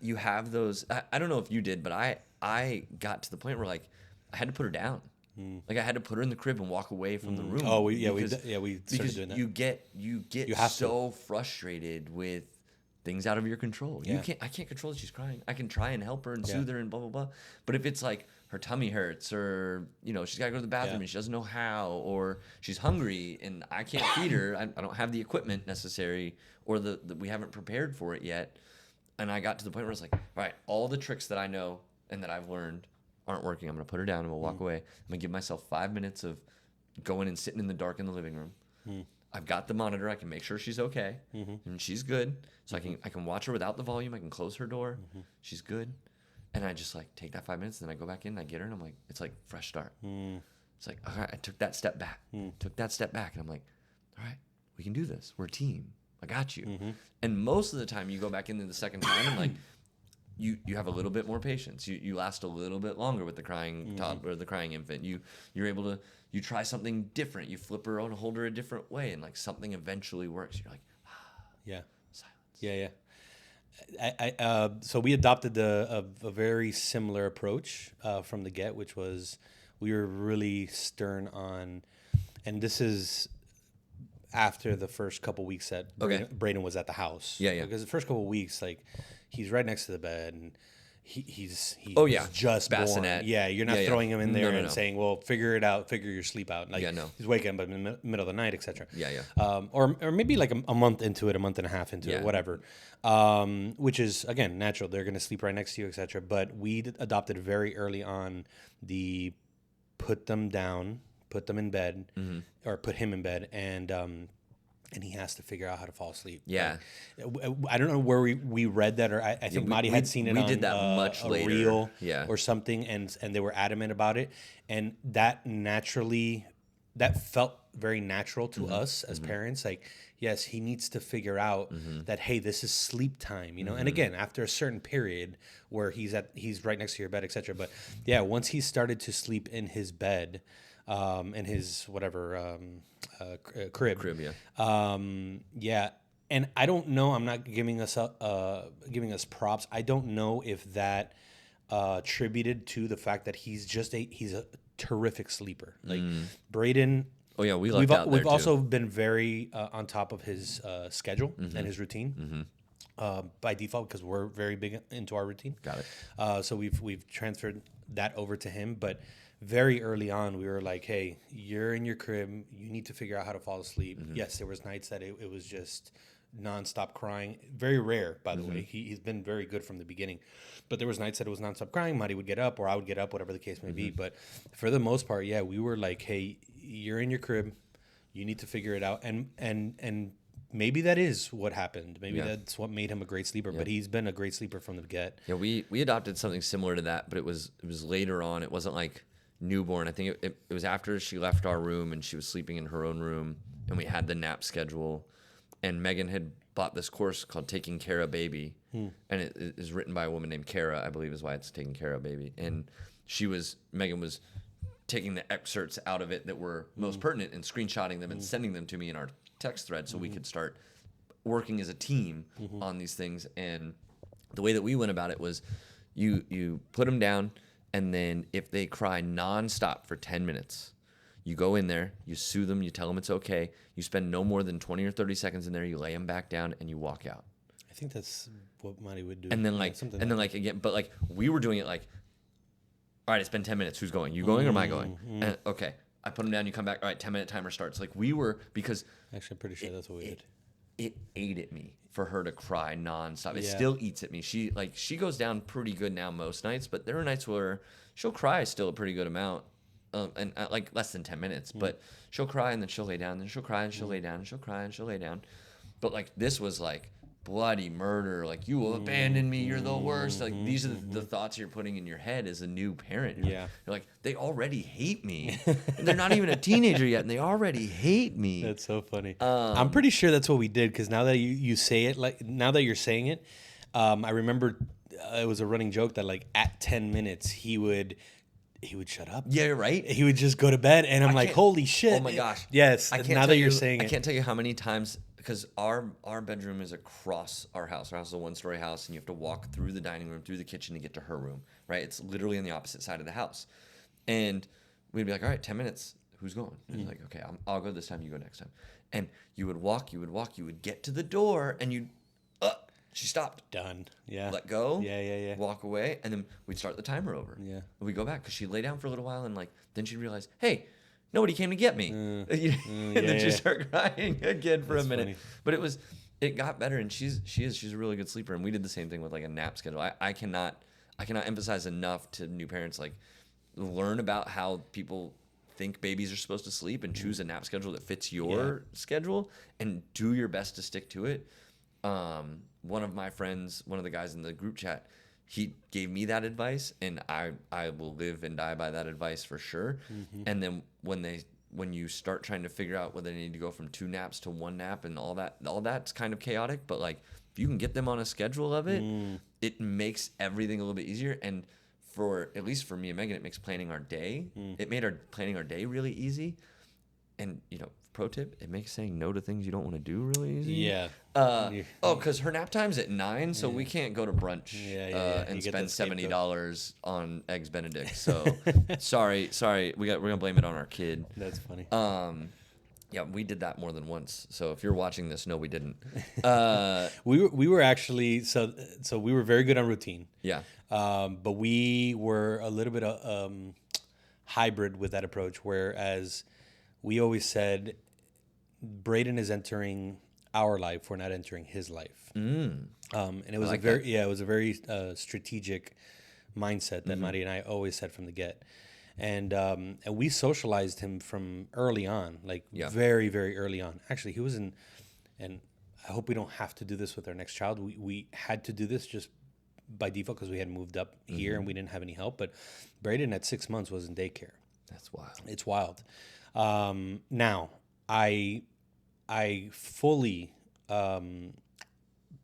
you have those, I don't know if you did, but I got to the point where like I had to put her down. Like I had to put her in the crib and walk away from the room. Oh, we started doing that. You get so frustrated with things out of your control. I can't control that she's crying. I can try and help her and soothe her and blah blah blah. But if it's like her tummy hurts, or she's got to go to the bathroom and she doesn't know how, or she's hungry and I can't feed her, I don't have the equipment necessary, or we haven't prepared for it yet. And I got to the point where it's like, all right, all the tricks that I know and that I've learned aren't working. I'm going to put her down and we'll walk away. I'm going to give myself 5 minutes of going and sitting in the dark in the living room. I've got the monitor. I can make sure she's okay and she's good. So I can watch her without the volume. I can close her door. She's good. And I just like take that 5 minutes, and then I go back in and I get her, and I'm like, it's like fresh start. It's like, all right, I took that step back, and I'm like, all right, we can do this. We're a team. I got you. And most of the time you go back in the second time and like, you have a little bit more patience. You last a little bit longer with the crying toddler, the crying infant. You're able to, you try something different. You flip her and hold her a different way, and like something eventually works. You're like, silence. So we adopted a very similar approach from the get, which was we were really stern on, and this is after the first couple weeks that Braden was at the house. Yeah. Because the first couple weeks, like, he's right next to the bed, and he's Oh, yeah. just Bassinet. born. Yeah, you're not Yeah. throwing him in there No. and saying, well, figure it out, figure your sleep out. Like, Yeah, no. he's waking up in the middle of the night, etc. Yeah. Or maybe like a month into it, a month and a half into Yeah. it, whatever. Which is, again, natural. They're going to sleep right next to you, etc. But we adopted very early on the put them down, put them in bed, or put him in bed, and he has to figure out how to fall asleep. Yeah. Like, I don't know where we read that, or I think Madi had seen it we on did that much a later. reel Yeah. or something, and they were adamant about it. And that felt very natural to us as parents. Like, yes, he needs to figure out that, hey, this is sleep time, you know? And again, after a certain period where he's right next to your bed, etc. But yeah, once he started to sleep in his bed, in his whatever crib. Yeah. And I don't know. I'm not giving us props. I don't know if that attributed to the fact that he's a terrific sleeper. Like Braden. Oh yeah, we lucked out there we've too. also been very on top of his schedule and his routine. By default, because we're very big into our routine. Got it. So we've transferred that over to him, but very early on, we were like, hey, you're in your crib. You need to figure out how to fall asleep. Yes, there was nights that it was just nonstop crying. Very rare, by the way. He's been very good from the beginning. But there was nights that it was nonstop crying. Marty would get up or I would get up, whatever the case may be. But for the most part, yeah, we were like, hey, you're in your crib. You need to figure it out. And maybe that is what happened. Maybe that's what made him a great sleeper. But he's been a great sleeper from the get. Yeah, we adopted something similar to that, but it was later on. It wasn't like newborn. I think it was after she left our room and she was sleeping in her own room, and we had the nap schedule, and Megan had bought this course called Taking Care of Baby, and it is written by a woman named Kara, I believe is why it's Taking Care of Baby. And Megan was taking the excerpts out of it that were most pertinent and screenshotting them and sending them to me in our text thread so we could start working as a team on these things. And the way that we went about it was you put them down, and then if they cry nonstop for 10 minutes, you go in there, you soothe them, you tell them it's okay. You spend no more than 20 or 30 seconds in there, you lay them back down, and you walk out. I think that's what Marty would do. And then again, but like we were doing it like, all right, it's been 10 minutes. Who's going? You going or am I going? And, okay. I put them down, you come back. All right, 10-minute timer starts. Like we were, because actually, I'm pretty sure that's what we did. It ate at me for her to cry nonstop. It still eats at me. She goes down pretty good now most nights, but there are nights where she'll cry still a pretty good amount, and like less than 10 minutes. But she'll cry and then she'll lay down, then she'll cry and she'll lay down, and she'll cry and she'll lay down. But like this was like bloody murder. Like, you will abandon me. You're the worst. Like these are the thoughts you're putting in your head as a new parent. You're like, they already hate me. And they're not even a teenager yet, and they already hate me. That's so funny. I'm pretty sure that's what we did, because now that you say it, like now that you're saying it, I remember it was a running joke that like at 10 minutes he would shut up. Yeah, right. He would just go to bed, and I'm like, holy shit. Oh my gosh. Yes. Now that you're saying I it, can't tell you how many times, because our bedroom is across our house. Our house is a one-story house, and you have to walk through the dining room, through the kitchen to get to her room, right? It's literally on the opposite side of the house. And we'd be like, all right, 10 minutes. Who's going? And he's like, okay, I'll go this time. You go next time. And you would walk. You would get to the door, and she stopped. done. Yeah. Let go. Yeah. Walk away, and then we'd start the timer over. Yeah. And we'd go back, because she'd lay down for a little while, and like then she'd realize, hey, nobody came to get me. And then she'd start crying again for a minute. Funny. But it got better, and she's a really good sleeper. And we did the same thing with like a nap schedule. I cannot emphasize enough to new parents, like, learn about how people think babies are supposed to sleep and choose a nap schedule that fits your schedule, and do your best to stick to it. One of my friends, one of the guys in the group chat, he gave me that advice, and I will live and die by that advice for sure. And then when you start trying to figure out whether they need to go from 2 naps to 1 nap and all that's kind of chaotic, but like if you can get them on a schedule of it, it makes everything a little bit easier. And at least for me and Megan, it makes planning our day. It made planning our day really easy. And pro tip, it makes saying no to things you don't want to do really easy. Yeah. Because her nap time's at 9, so we can't go to brunch and spend $70 on eggs Benedict. So sorry, we're gonna blame it on our kid. That's funny. Yeah, we did that more than once. So if you're watching this, no, we didn't. We were actually so we were very good on routine. Yeah. But we were a little bit hybrid with that approach, whereas we always said Braden is entering our life, we're not entering his life. And it was it was a very strategic mindset that Mari and I always said from the get. And we socialized him from early on, like very, very early on. Actually, he was in, and I hope we don't have to do this with our next child. We had to do this just by default because we had moved up here and we didn't have any help. But Braden at 6 months was in daycare. That's wild. It's wild. Now, I fully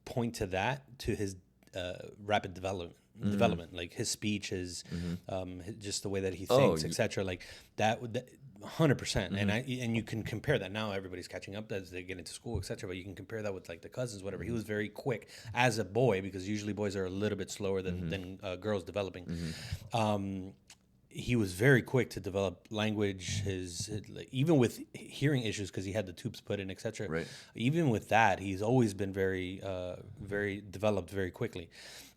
point to that, to his rapid development, like his speech, his just the way that he thinks, etc. Like that 100%. And you can compare that. Now everybody's catching up as they get into school, etc. But you can compare that with like the cousins, whatever. He was very quick as a boy, because usually boys are a little bit slower than girls developing. He was very quick to develop language. Even with hearing issues, because he had the tubes put in, etc. Right. Even with that, he's always been very developed very quickly.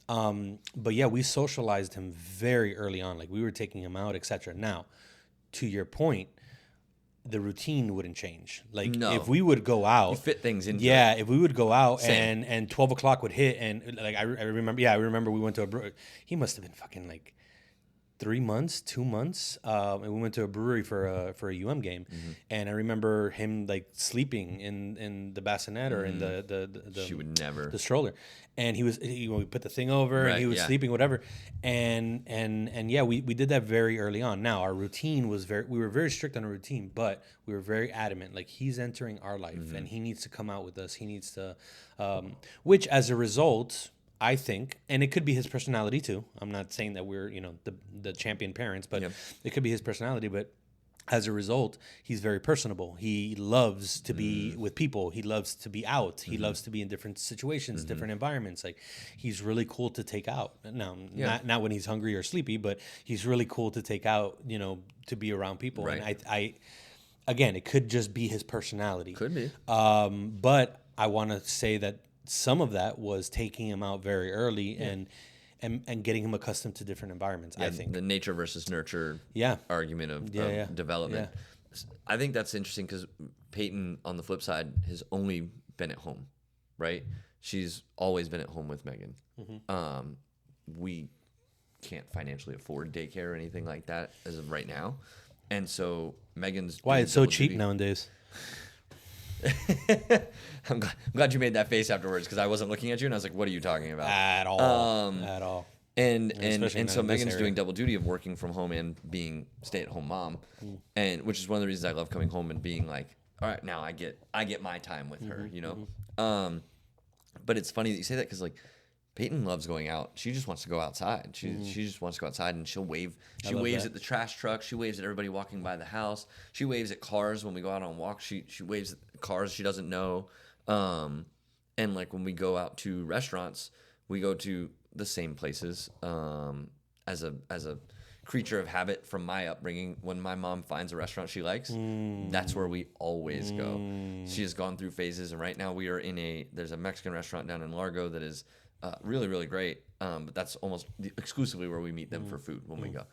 But yeah, we socialized him very early on. Like we were taking him out, etc. Now, to your point, the routine wouldn't change. Like if we would go out, you fit things into it. If we would go out and 12 o'clock would hit, and like I remember we went to a brewery. He must have been fucking like 3 months, 2 months, and we went to a brewery for a game, and I remember him like sleeping in the bassinet or in the she would never the stroller, and we put the thing over and he was sleeping, whatever, and yeah, we did that very early on. Now our routine was we were very strict on our routine, but we were very adamant, like he's entering our life and he needs to come out with us. He needs to, which as a result, I think, and it could be his personality too. I'm not saying that we're, the champion parents, but it could be his personality. But as a result, he's very personable. He loves to be with people. He loves to be out. He loves to be in different situations, different environments. Like he's really cool to take out. Now, not when he's hungry or sleepy, but he's really cool to take out, to be around people. Right. And I again, it could just be his personality. Could be. But I want to say that some of that was taking him out very early and getting him accustomed to different environments. I think the nature versus nurture argument of development. Yeah. I think that's interesting because Peyton, on the flip side, has only been at home, right? She's always been at home with Megan. We can't financially afford daycare or anything like that as of right now, and so Megan's why it's so cheap nowadays. I'm glad you made that face afterwards, because I wasn't looking at you and I was like, what are you talking about? At all. And so Megan's doing double duty of working from home and being stay-at-home mom, and which is one of the reasons I love coming home and being like, all right, now I get my time with her, But it's funny that you say that, because like Peyton loves going out. She just wants to go outside. She just wants to go outside, and she'll wave. She waves at the trash truck. She waves at everybody walking by the house. She waves at cars when we go out on walks. She waves at cars she doesn't know. And like when we go out to restaurants, we go to the same places. As a creature of habit from my upbringing, when my mom finds a restaurant she likes, that's where we always go. She has gone through phases, and right now we are there's a Mexican restaurant down in Largo that is really, really great. But that's almost exclusively where we meet them for food when we go.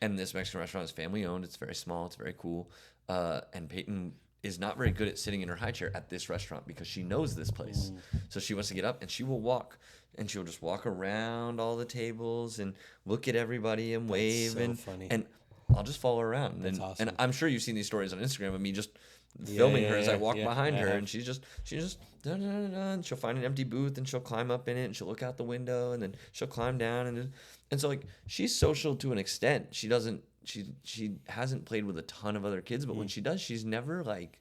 And this Mexican restaurant is family owned. It's very small. It's very cool. And Peyton is not very good at sitting in her high chair at this restaurant because she knows this place. So she wants to get up and she will walk, and she'll just walk around all the tables and look at everybody and wave. That's so funny. And I'll just follow her around. That's awesome. And I'm sure you've seen these stories on Instagram of me just filming her as I walk behind her, and she just and she'll find an empty booth and she'll climb up in it and she'll look out the window and then she'll climb down and so like she's social to an extent. She hasn't played with a ton of other kids, but when she does, she's never like,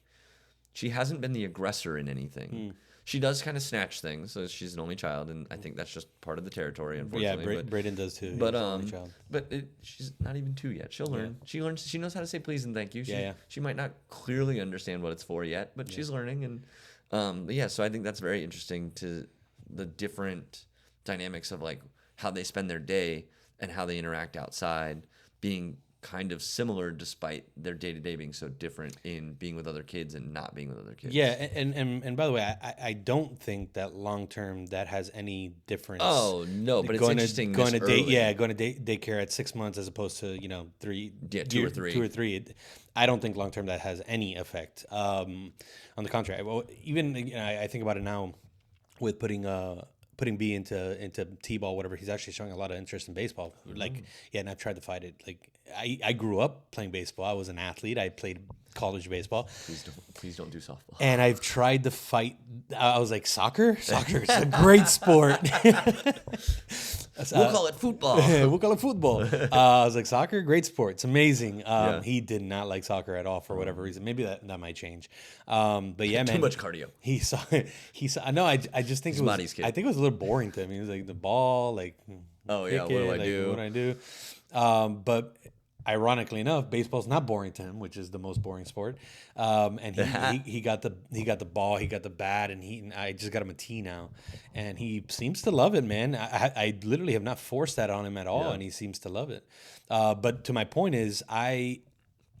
she hasn't been the aggressor in anything. She does kind of snatch things, so she's an only child, and I think that's just part of the territory, unfortunately. Yeah, Braden does too. But she's not even 2 yet. She'll learn. Yeah. She knows how to say please and thank you. She might not clearly understand what it's for yet, but she's learning. And so I think that's very interesting, to the different dynamics of like how they spend their day and how they interact outside, being kind of similar despite their day-to-day being so different in being with other kids and not being with other kids. Yeah, and by the way, I don't think that long term that has any difference. Oh no, but it's interesting. Going to early. daycare at 6 months as opposed to 3. Yeah, 2 or 3. 2 or 3. I don't think long term that has any effect. On the contrary, well, even I think about it now with putting B into t-ball, whatever. He's actually showing a lot of interest in baseball. Like, yeah, and I've tried to fight it. Like, I grew up playing baseball. I was an athlete. I played college baseball. Please don't do softball. And I've tried to fight. I was like, soccer is a great sport. We'll call it football. We'll call it football. I was like, soccer, great sport. It's amazing. Yeah. He did not like soccer at all for whatever reason. Maybe that might change. But yeah, man. Too much cardio. He saw. No, I just think Marty's kid. I think it was a little boring to him. He was like the ball, like. Oh yeah, what do I do? What do I do? But ironically enough, baseball's not boring to him, which is the most boring sport. And he got the ball, he got the bat, and I just got him a tee now, and he seems to love it, man. I literally have not forced that on him at all, and he seems to love it. But to my point is, I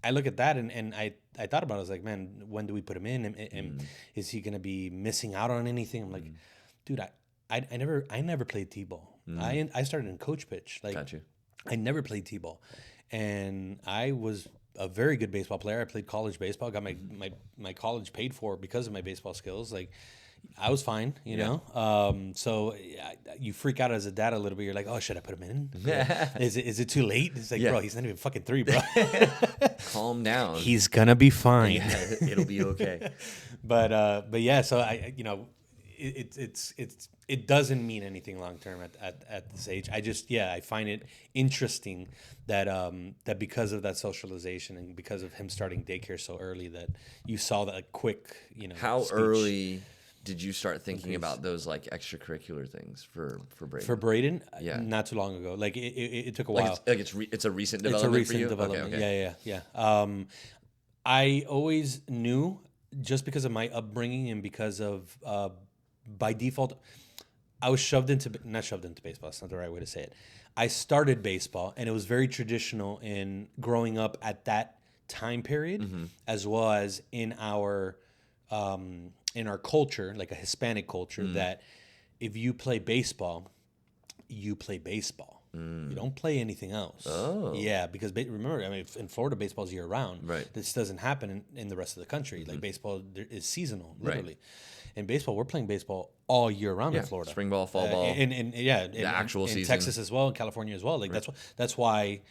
look at that and I thought about it. I was like, man, when do we put him in? And is he going to be missing out on anything? I'm like, dude, I never played t-ball. I started in coach pitch. Like, Got you. I never played t-ball, and I was a very good baseball player. I played college baseball. Got my college paid for because of my baseball skills. Like, I was fine, you know. So you freak out as a dad a little bit. You're like, oh, should I put him in? Is it too late? It's like, bro, he's not even fucking 3, bro. Calm down. He's gonna be fine. Yeah, it'll be okay. But yeah. So it doesn't mean anything long term at this age. I find it interesting that because of that socialization and because of him starting daycare so early, that you saw that quick, How speech. early did you start thinking about those like extracurricular things for Braden? For Braden, Yeah. Not too long ago. Like it took a Like while. it's a recent development for you? Development. Okay. Yeah. I always knew, just because of my upbringing and because of by default, I was not shoved into baseball. That's not the right way to say it. I started baseball, and it was very traditional in growing up at that time period, as well as in our culture, like a Hispanic culture, that if you play baseball, you play baseball. You don't play anything else. Oh. Yeah, because remember, I mean, in Florida, baseball is year round. Right. This doesn't happen in the rest of the country. Like, baseball is seasonal, literally. Right. In baseball, we're playing baseball all year round in Florida. Spring ball, fall ball. The actual season. Texas as well, in California as well. Like, that's why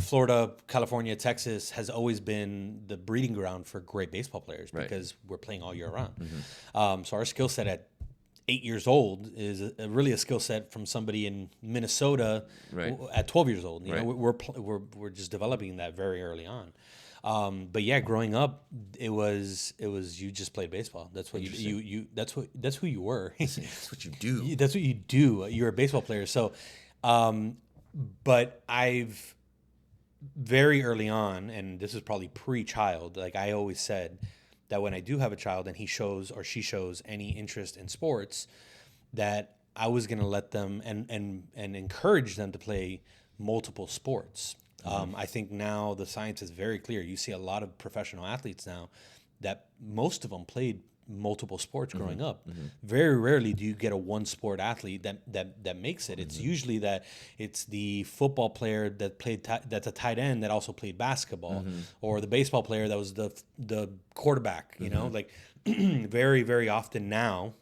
Florida, California, Texas has always been the breeding ground for great baseball players, because we're playing all year round. So our skill set at 8 years old is really a skill set from somebody in Minnesota at 12 years old. You know, we're just developing that very early on. But yeah, growing up, it was you just played baseball. That's what that's who you were. That's what you do. That's what you do. You're a baseball player. So, but I've very early on, and this is probably pre-child, like I always said, that when I do have a child and he shows or she shows any interest in sports, that I was going to let them and encourage them to play multiple sports. I think now the science is very clear. You see a lot of professional athletes now that most of them played multiple sports growing up. Very rarely do you get a one sport athlete that makes it. It's usually that it's the football player that played that's a tight end that also played basketball, or the baseball player that was the quarterback. You know, like very, very often now,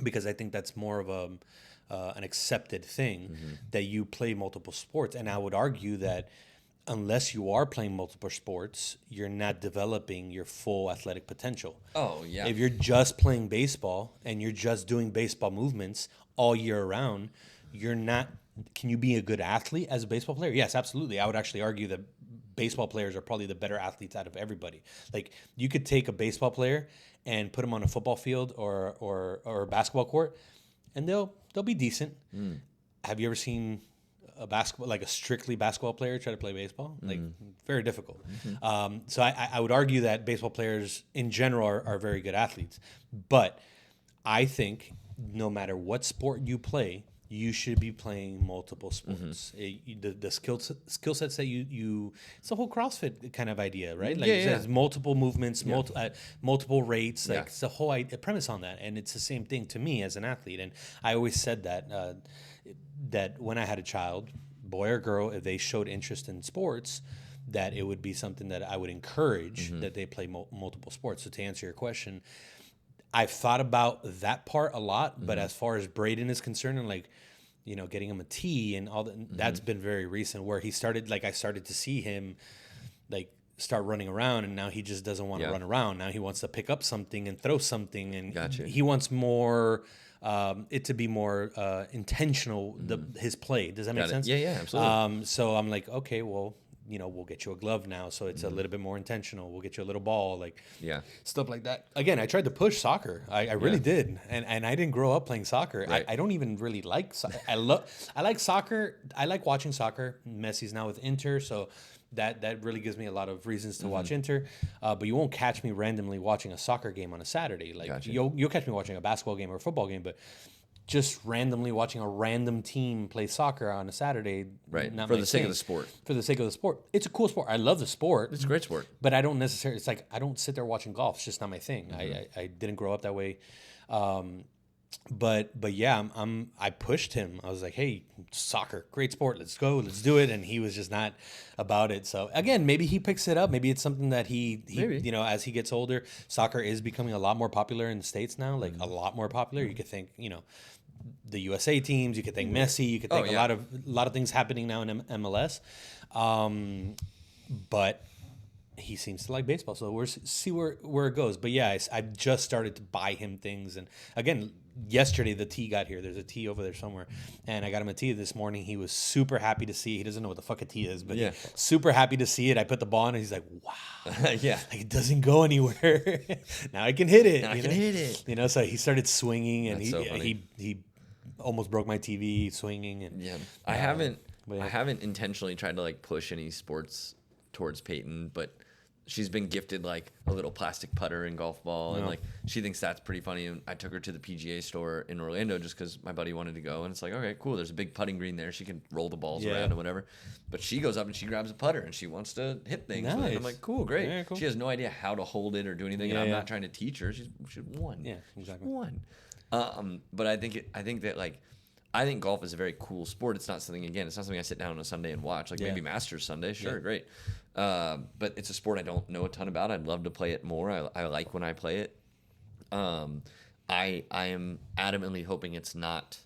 because I think that's more of an accepted thing that you play multiple sports. And I would argue that unless you are playing multiple sports, you're not developing your full athletic potential. Oh, yeah. If you're just playing baseball and you're just doing baseball movements all year round, you're not. Can you be a good athlete as a baseball player? Yes, absolutely. I would actually argue that baseball players are probably the better athletes out of everybody. Like, you could take a baseball player and put him on a football field or a basketball court, and they'll be decent. Have you ever seen a strictly basketball player try to play baseball? Like, very difficult. So I would argue that baseball players in general are very good athletes. But I think no matter what sport you play, you should be playing multiple sports. The skill sets that you it's the whole CrossFit kind of idea, right? Like there's multiple movements, multiple rates. Like it's the whole premise on that, and it's the same thing to me as an athlete. And I always said that when I had a child, boy or girl, if they showed interest in sports, that it would be something that I would encourage that they play multiple sports. So to answer your question, I've thought about that part a lot, but as far as Braden is concerned, and like, getting him a tee and all that, that's been very recent, where he started, like, I started to see him like start running around, and now he just doesn't want to run around. Now he wants to pick up something and throw something, and he wants more, it to be more intentional, his play. Does that make sense? Yeah, absolutely. So I'm like, okay, well, we'll get you a glove now, so it's a little bit more intentional. We'll get you a little ball, like stuff like that. Again, I tried to push soccer. I really did, and I didn't grow up playing soccer. Right. I don't even really like soccer. I like soccer. I like watching soccer. Messi's now with Inter, so that really gives me a lot of reasons to watch Inter. But you won't catch me randomly watching a soccer game on a Saturday. Like you'll catch me watching a basketball game or a football game, but just randomly watching a random team play soccer on a Saturday. Right. For the sake of the sport. For the sake of the sport. It's a cool sport. I love the sport. It's a great sport. But I don't necessarily, it's like, I don't sit there watching golf. It's just not my thing. I didn't grow up that way. But yeah, I pushed him. I was like, hey, soccer, great sport. Let's go. Let's do it. And he was just not about it. So again, maybe he picks it up. Maybe it's something that he as he gets older, soccer is becoming a lot more popular in the States now, like a lot more popular. You could think, the USA teams, you could think Messi, you could think a lot of things happening now in MLS. But he seems to like baseball, so we'll see where it goes. But yeah, I've just started to buy him things, and again, yesterday the tee got here. There's a tee over there somewhere, and I got him a tee this morning. He was super happy to see. He doesn't know what the fuck a tee is, but super happy to see it. I put the ball in, and he's like, "Wow, like, it doesn't go anywhere. Now I can hit it. I can hit it." So he started swinging, and That's he almost broke my TV swinging. And I haven't intentionally tried to like push any sports towards Peyton, but she's been gifted like a little plastic putter and golf ball, and like she thinks that's pretty funny. And I took her to the PGA store in Orlando just because my buddy wanted to go, and it's like, okay, cool. There's a big putting green there. She can roll the balls around and whatever. But she goes up and she grabs a putter and she wants to hit things. Nice. I'm like, cool, great. Yeah, cool. She has no idea how to hold it or do anything, and I'm not trying to teach her. She's won. Yeah, exactly. She's won. But I think golf is a very cool sport. It's not something I sit down on a Sunday and watch. Like maybe Masters Sunday, sure, great. But it's a sport I don't know a ton about. I'd love to play it more. I like when I play it. I am adamantly hoping it's not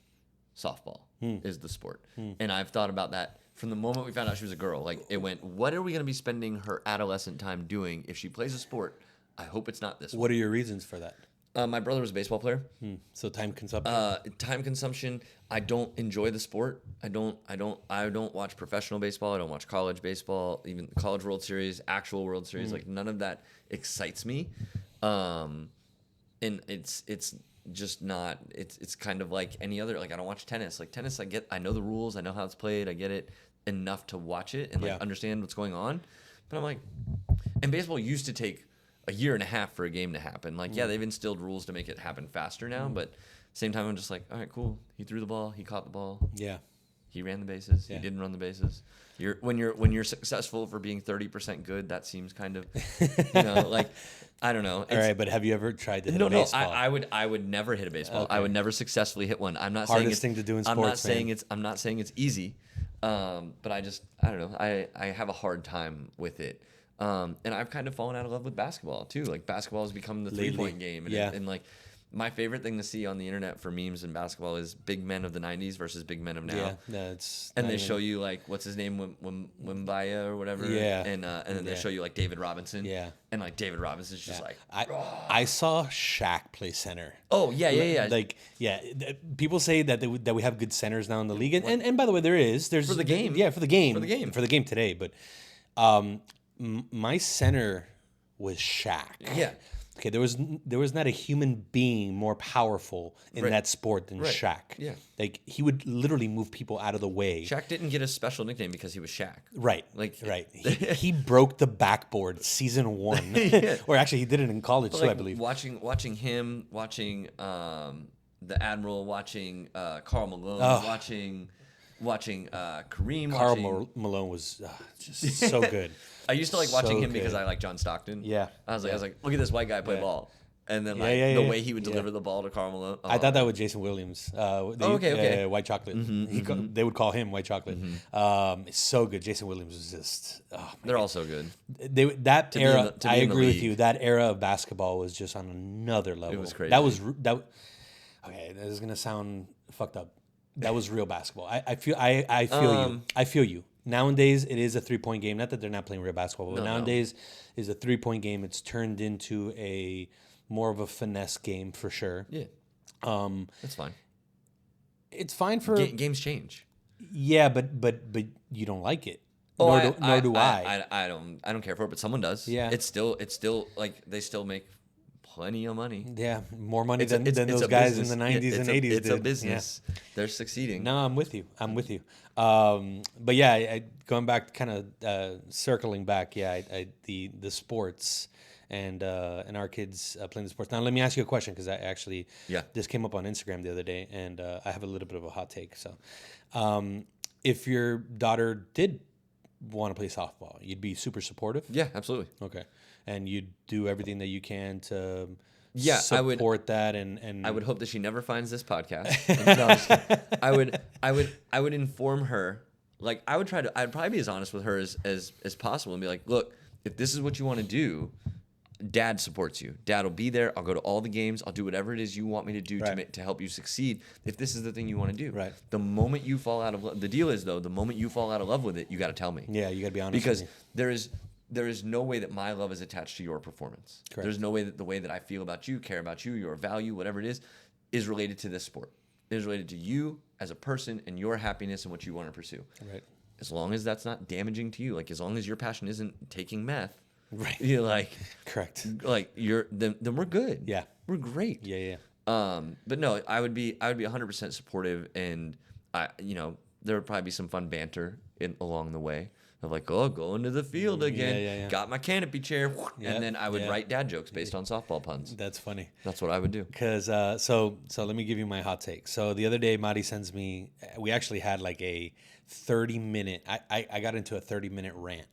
softball is the sport. And I've thought about that from the moment we found out she was a girl. Like it went, what are we going to be spending her adolescent time doing if she plays a sport? I hope it's not this one. What are your reasons for that? My brother was a baseball player. So time consumption. Time consumption. I don't enjoy the sport. I don't watch professional baseball. I don't watch college baseball, even the College World Series, actual World Series. Like none of that excites me. And it's just not. It's kind of like any other. Like I don't watch tennis. Like tennis, I know the rules. I know how it's played. I get it enough to watch it and understand what's going on. But I'm like, and baseball used to take a year and a half for a game to happen. Like, they've instilled rules to make it happen faster now, but same time I'm just like, all right, cool. He threw the ball, he caught the ball. Yeah. He ran the bases, he didn't run the bases. When you're successful for being 30% good, that seems kind of like I don't know. All right, but have you ever tried to hit a baseball? I would never hit a baseball. Okay. I would never successfully hit one. I'm not hardest thing to do in sports. I'm not saying it's easy. But I don't know. I have a hard time with it. And I've kind of fallen out of love with basketball too. Like basketball has become the 3-point game, and like my favorite thing to see on the internet for memes in basketball is big men of the '90s versus big men of now. Yeah, and they show you like what's his name, Wembaya or whatever. Yeah, and then they show you like David Robinson. Yeah, and like David Robinson's just like. I saw Shaq play center. Oh yeah. Like people say that that we have good centers now in the league, and by the way, there's for the game. Yeah, for the game today, but. My center was Shaq. Yeah. Okay, there was not a human being more powerful in that sport than Shaq. Yeah. Like he would literally move people out of the way. Shaq didn't get a special nickname because he was Shaq. Right. Right. He broke the backboard season 1. Or actually he did it in college too, I believe. Watching him, the Admiral, watching Karl Malone, watching Kareem. Malone was just so good. I used to like watching So him because good. I like John Stockton. Yeah. I was like, look at this white guy play ball. And then the way he would deliver the ball to Karl Malone. I thought that was Jason Williams. Okay. White Chocolate. They would call him White Chocolate. It's so good. Jason Williams was just. They're all so good. That era, be I in the agree with league. you. That era of basketball was just on another level. It was crazy. Okay, this is gonna sound fucked up. That was real basketball. I feel you. I feel you. Nowadays, it is a 3-point game. Not that they're not playing real basketball, but nowadays is a 3-point game. It's turned into a more of a finesse game for sure. Yeah. That's fine. It's fine for Games change. Yeah, but you don't like it. Oh, Nor do I. I don't care for it, but someone does. Yeah. It's still like they still make plenty of money. Yeah, more money than It's those a guys business. in the 90s and 80s It's did. a business. They're succeeding. No, I'm with you. But yeah, going back, kind of circling back. Yeah, the sports and our kids playing the sports. Now, let me ask you a question, because this came up on Instagram the other day, and I have a little bit of a hot take. So, if your daughter did want to play softball, you'd be super supportive? Yeah, absolutely. Okay. And you'd do everything that you can to support that, and I would hope that she never finds this podcast. No, I'm just kidding. I would inform her. Like, I'd probably be as honest with her as possible and be like, look, if this is what you want to do, Dad supports you. Dad will be there. I'll go to all the games. I'll do whatever it is you want me to do to help you succeed. If this is the thing you want to do, right. The moment you fall out of love, the deal is though, the moment you fall out of love with it, you got to tell me. Yeah, you got to be honest. Because there is no way that my love is attached to your performance. Correct. There's no way that the way that I feel about you, care about you, your value, whatever it is related to this sport. It is related to you as a person and your happiness and what you want to pursue. Right. As long as that's not damaging to you, like as long as your passion isn't taking meth. Right. You're like, correct. Like then we're good. Yeah. We're great. Yeah. But no, I would be 100% supportive, and there would probably be some fun banter along the way of like, oh, going to the field again. Yeah. Got my canopy chair, and then I would write dad jokes based on softball puns. That's funny. That's what I would do. Because so let me give you my hot take. So the other day, Madi sends me. We actually had like a 30-minute. I got into a 30-minute rant.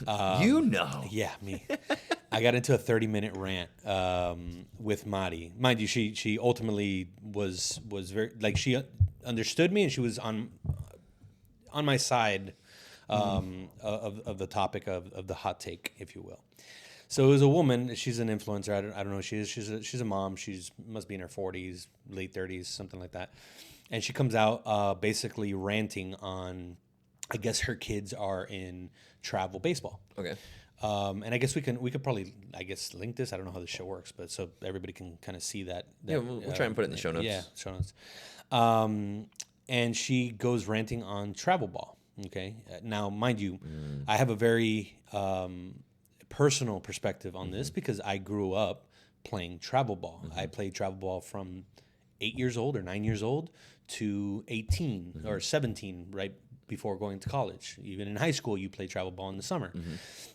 Yeah, me. I got into a 30-minute rant with Madi. Mind you, she ultimately was very, like, she understood me, and she was on my side of the topic of the hot take, if you will. So it was a woman. She's an influencer. I don't know who she is. She's a mom. She's must be in her 40s, late 30s, something like that. And she comes out basically ranting on, I guess her kids are in travel baseball. Okay. And I guess we could probably, I guess, link this. I don't know how the show works, but so everybody can kind of see that. Yeah, we'll try and put it in the show notes. Yeah, show notes. And she goes ranting on travel ball. Okay. Now, mind you, I have a very personal perspective on this because I grew up playing travel ball. I played travel ball from 8 years old or 9 years old to 18 or 17, right before going to college. Even in high school, you play travel ball in the summer.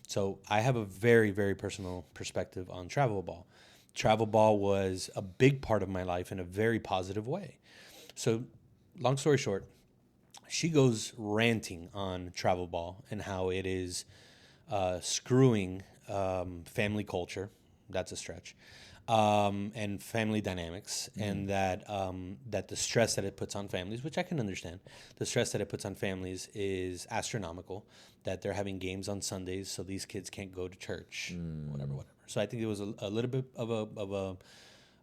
So I have a very, very personal perspective on travel ball. Travel ball was a big part of my life in a very positive way. So long story short, she goes ranting on travel ball and how it is screwing family culture. That's a stretch. And family dynamics, and that the stress that it puts on families, which I can understand, the stress that it puts on families is astronomical. That they're having games on Sundays, so these kids can't go to church, whatever. So I think it was a little bit of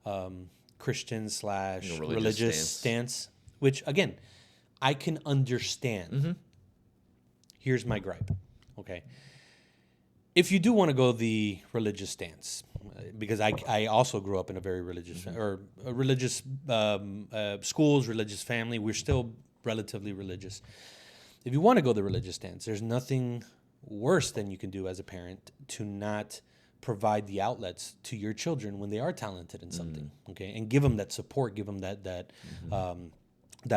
a Christian / religious stance, which again, I can understand. Here's my gripe. Okay. If you do want to go the religious stance, because I also grew up in a very religious or a religious schools, religious family. We're still relatively religious. If you want to go the religious stance, there's nothing worse than you can do as a parent to not provide the outlets to your children when they are talented in something. Okay, and give them that support, give them that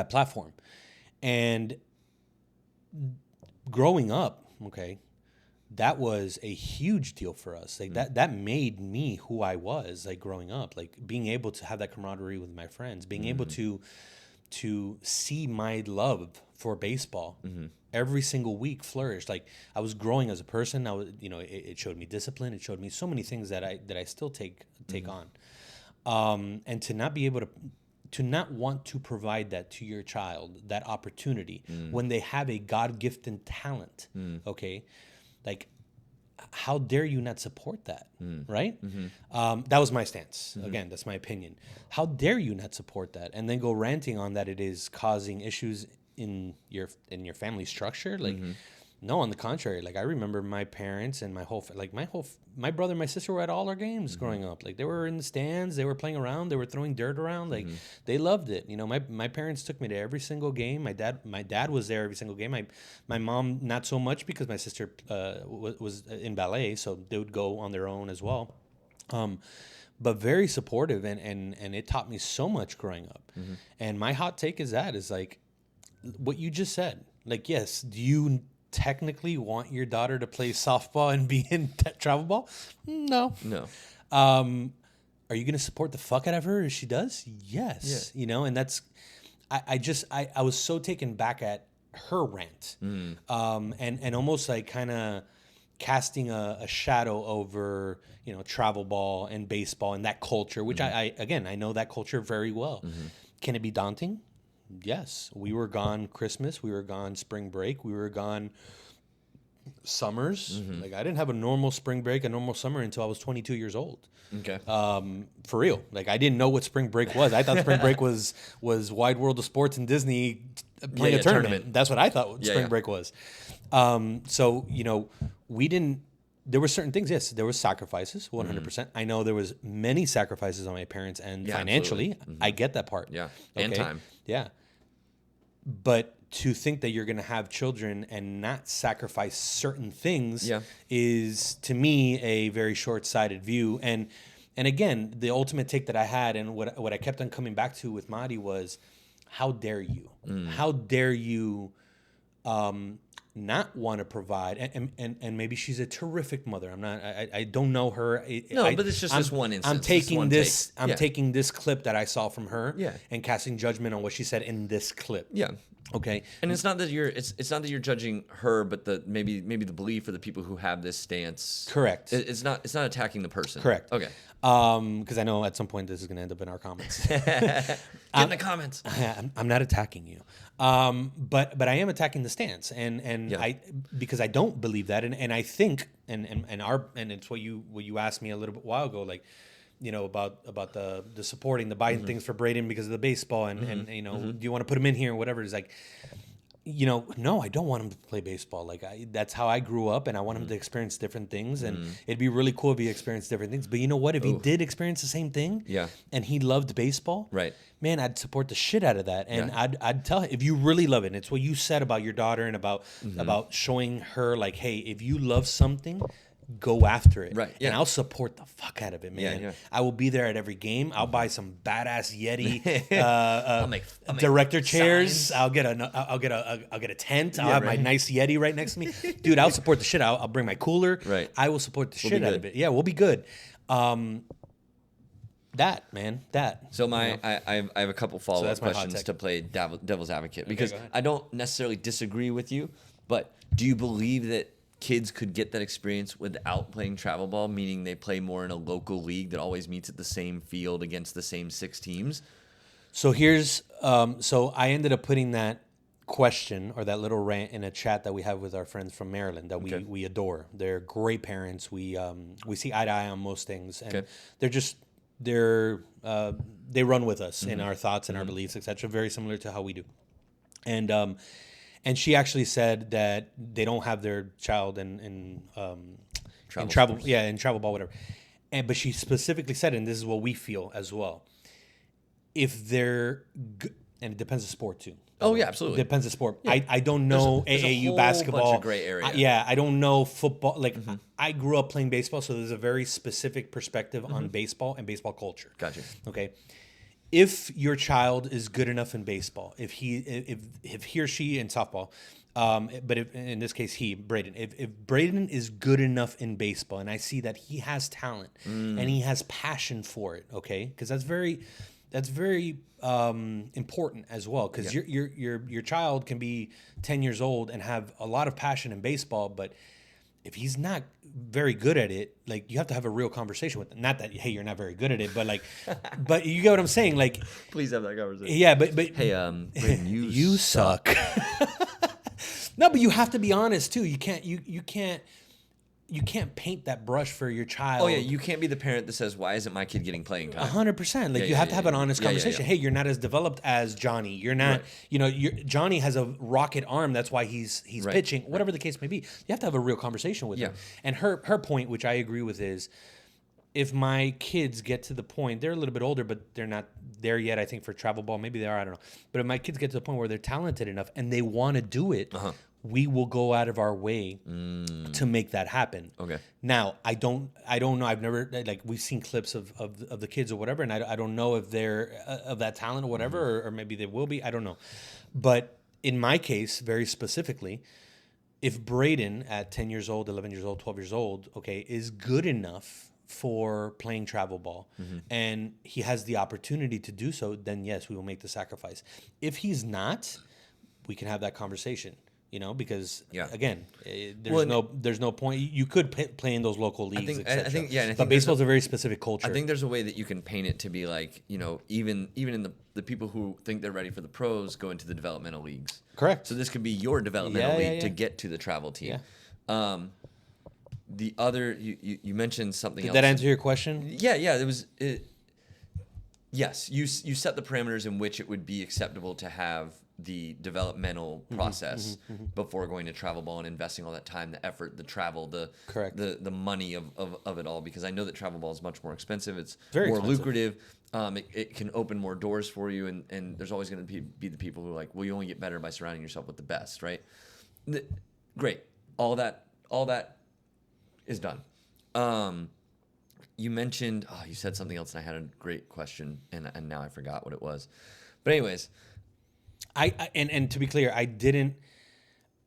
platform. And growing up, okay, that was a huge deal for us. Like that made me who I was, like growing up, like being able to have that camaraderie with my friends, being able to see my love for baseball every single week flourish. Like I was growing as a person. I was, it showed me discipline. It showed me so many things that I still take on. And to not be able to not want to provide that to your child, that opportunity when they have a God-gifted talent, okay? Like, how dare you not support that, right? That was my stance. Again, that's my opinion. How dare you not support that? And then go ranting on that it is causing issues in your family structure. Like, no, on the contrary. Like, I remember my parents and my brother and my sister were at all our games growing up. Like, they were in the stands, they were playing around, they were throwing dirt around. Like, they loved it. My parents took me to every single game. My dad was there every single game. My mom, not so much, because my sister was in ballet, so they would go on their own as well. But very supportive, and it taught me so much growing up. And my hot take is like what you just said. Like, yes, do you technically want your daughter to play softball and be in travel ball? No. Are you going to support the fuck out of her if she does? Yes. Yeah. And that's, I was so taken back at her rant. And almost like kind of casting a shadow over, travel ball and baseball and that culture, which I know that culture very well. Can it be daunting? Yes. We were gone Christmas. We were gone spring break. We were gone summers. Like, I didn't have a normal spring break, a normal summer until I was 22 years old. Okay. For real. Like, I didn't know what spring break was. I thought spring break was Wide World of Sports and Disney playing a tournament. That's what I thought spring break was. So, we didn't. There were certain things. Yes, there was sacrifices, 100%. I know there was many sacrifices on my parents' end financially. I get that part. Yeah, okay? And time. Yeah. But to think that you're going to have children and not sacrifice certain things is, to me, a very short-sighted view. And again, the ultimate take that I had, and what I kept on coming back to with Madi, was, how dare you? How dare you not want to provide? And maybe she's a terrific mother. I don't know her. But it's just this one instance. I'm taking this clip that I saw from her and casting judgment on what she said in this clip. Yeah. Okay. And it's not that you're judging her, but maybe the belief of the people who have this stance. Correct. It's not attacking the person. Correct. Okay. Because I know at some point this is going to end up in our comments. Get in the comments. I'm not attacking you. But I am attacking the stance, and because I don't believe that, and I think and it's what you asked me a little bit while ago, like, about the supporting, the buying things for Braden because of the baseball, and do you want to put him in here or whatever? It's like, no, I don't want him to play baseball. Like, that's how I grew up, and I want him to experience different things. And it'd be really cool if he experienced different things. But you know what? If he did experience the same thing, and he loved baseball, right? Man, I'd support the shit out of that. And I'd tell him, if you really love it, and it's what you said about your daughter and about showing her, like, hey, if you love something, go after it. Right. Yeah. And I'll support the fuck out of it, man. Yeah. I will be there at every game. I'll buy some badass Yeti I'll make director chairs. signs. I'll get a tent. I'll have my nice Yeti right next to me. Dude, I'll support the shit. I'll bring my cooler. Right. I will support the shit out of it. Yeah, we'll be good. That. So I have a couple follow-up questions to play devil's advocate, because I don't necessarily disagree with you, but do you believe that kids could get that experience without playing travel ball, meaning they play more in a local league that always meets at the same field against the same 6 teams? So here's so I ended up putting that question or that little rant in a chat that we have with our friends from Maryland that we adore. They're great parents. We see eye to eye on most things, and they run with us in our thoughts and our beliefs, etc. Very similar to how we do. And she actually said that they don't have their child in travel ball, whatever. But she specifically said, and this is what we feel as well, if they're and it depends on sport too. Oh yeah, absolutely. It depends on sport. Yeah. I don't know there's AAU a whole basketball. bunch of gray area. I don't know football. Like I grew up playing baseball, so there's a very specific perspective on baseball and baseball culture. Gotcha. Okay. If your child is good enough in baseball, if he or she in softball But if, in this case, Braden, if Braden is good enough in baseball, and I see that he has talent and he has passion for it, okay, because that's very important as well. Because your child can be 10 years old and have a lot of passion in baseball, but if he's not very good at it, like, you have to have a real conversation with him. Not that, hey, you're not very good at it, but like, but you get what I'm saying. Like, Please have that conversation. yeah, but Hey, Braden, you suck. No, but you have to be honest too. You can't paint that brush for your child. Oh yeah, you can't be the parent that says, "Why isn't my kid getting playing time?" 100%. Like, you have to have an honest conversation. Hey, you're not as developed as Johnny. You're not. Right. Johnny has a rocket arm. That's why he's right. pitching. Whatever the case may be, you have to have a real conversation with him. And her point, which I agree with, is if my kids get to the point, they're a little bit older, but they're not there yet, I think, for travel ball. Maybe they are. I don't know. But if my kids get to the point where they're talented enough and they want to do it. We will go out of our way to make that happen. Okay. Now, I don't know. I've never, like, we've seen clips of the kids or whatever, and I don't know if they're of that talent or whatever, or maybe they will be. I don't know. But in my case, very specifically, if Braden at 10 years old, 11 years old, 12 years old, okay, is good enough for playing travel ball and he has the opportunity to do so, then yes, we will make the sacrifice. If he's not, we can have that conversation. Because again, there's no point. You could play in those local leagues, etc. But baseball's a very specific culture. I think there's a way that you can paint it to be like, even in the people who think they're ready for the pros go into the developmental leagues. Correct. So this could be your developmental league to get to the travel team. Yeah. The other, you mentioned something else. Did that answer your question? Yeah. Yes, you set the parameters in which it would be acceptable to have the developmental process before going to travel ball and investing all that time, the effort, the travel, the money of it all. Because I know that travel ball is much more expensive. It's very more lucrative. It can open more doors for you, and there's always going to be the people who are like, well, you only get better by surrounding yourself with the best, right? Great, all that is done. You mentioned, you said something else, and I had a great question, and now I forgot what it was. But anyways, and to be clear,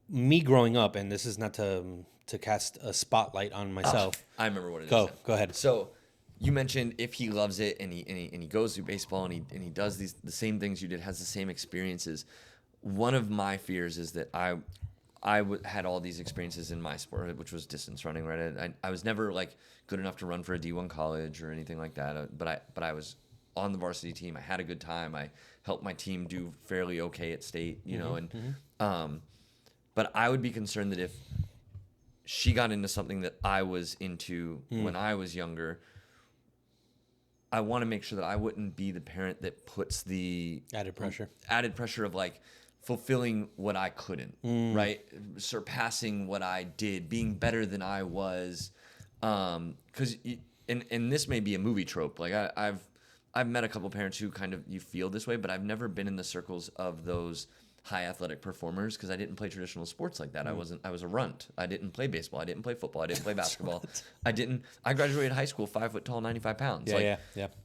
me growing up, and this is not to cast a spotlight on myself. I remember what it is. Go ahead. So you mentioned if he loves it and he goes through baseball and he does the same things you did, has the same experiences. One of my fears is that I had all these experiences in my sport, which was distance running. Right, I was never like good enough to run for a D1 college or anything like that. But I was on the varsity team. I had a good time. I helped my team do fairly okay at state. But I would be concerned that if she got into something that I was into when I was younger, I want to make sure that I wouldn't be the parent that puts the added pressure of like fulfilling what I couldn't, right? Surpassing what I did, being better than I was. Because and this may be a movie trope. Like I've met a couple parents who kind of, you feel this way, but I've never been in the circles of those high athletic performers because I didn't play traditional sports like that. I was a runt. I didn't play baseball. I didn't play football. I didn't play basketball. I graduated high school 5 foot tall, 95 pounds. Yeah.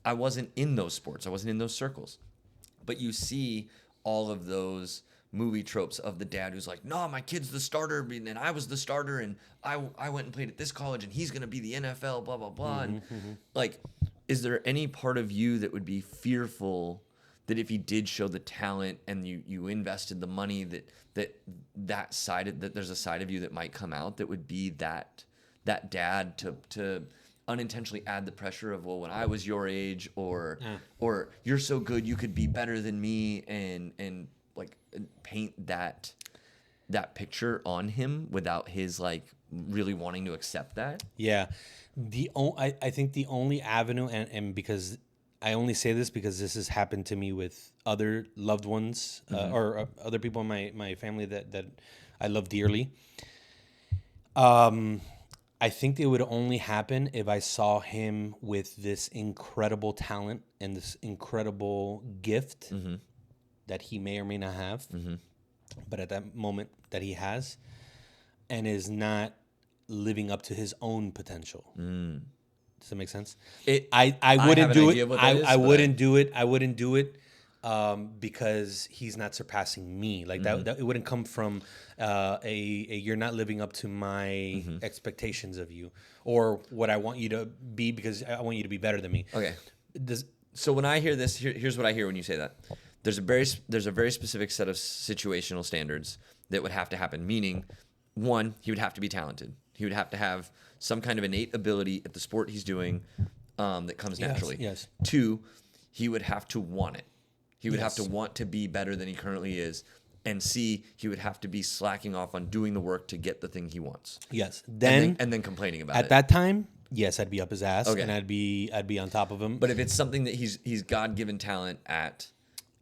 I wasn't in those sports. I wasn't in those circles. But you see all of those movie tropes of the dad who's like, no, my kid's the starter and I was the starter and I went and played at this college and he's going to be the NFL, blah, blah, blah. Like, is there any part of you that would be fearful that if he did show the talent and you invested the money that there's a side of you that might come out that would be that dad to unintentionally add the pressure of, well, when I was your age or you're so good you could be better than me and like paint that picture on him without his like really wanting to accept that? Yeah. I think the only avenue, and because I only say this because this has happened to me with other loved ones or other people in my family that I love dearly. I think it would only happen if I saw him with this incredible talent and this incredible gift that he may or may not have, but at that moment that he has, and is not living up to his own potential. Does that make sense? I wouldn't do it. I wouldn't do it. because he's not surpassing me. Like that it wouldn't come from a you're not living up to my expectations of you or what I want you to be because I want you to be better than me. Okay. So when I hear this, here's what I hear when you say that. There's a very specific set of situational standards that would have to happen. Meaning, one, he would have to be talented. He would have to have some kind of innate ability at the sport he's doing that comes naturally. Yes. Two, he would have to want it. He would have to want to be better than he currently is. And C, he would have to be slacking off on doing the work to get the thing he wants. Yes. And then complaining about it. At that time, yes, I'd be up his ass Okay. and I'd be on top of him. But if it's something that he's God-given talent at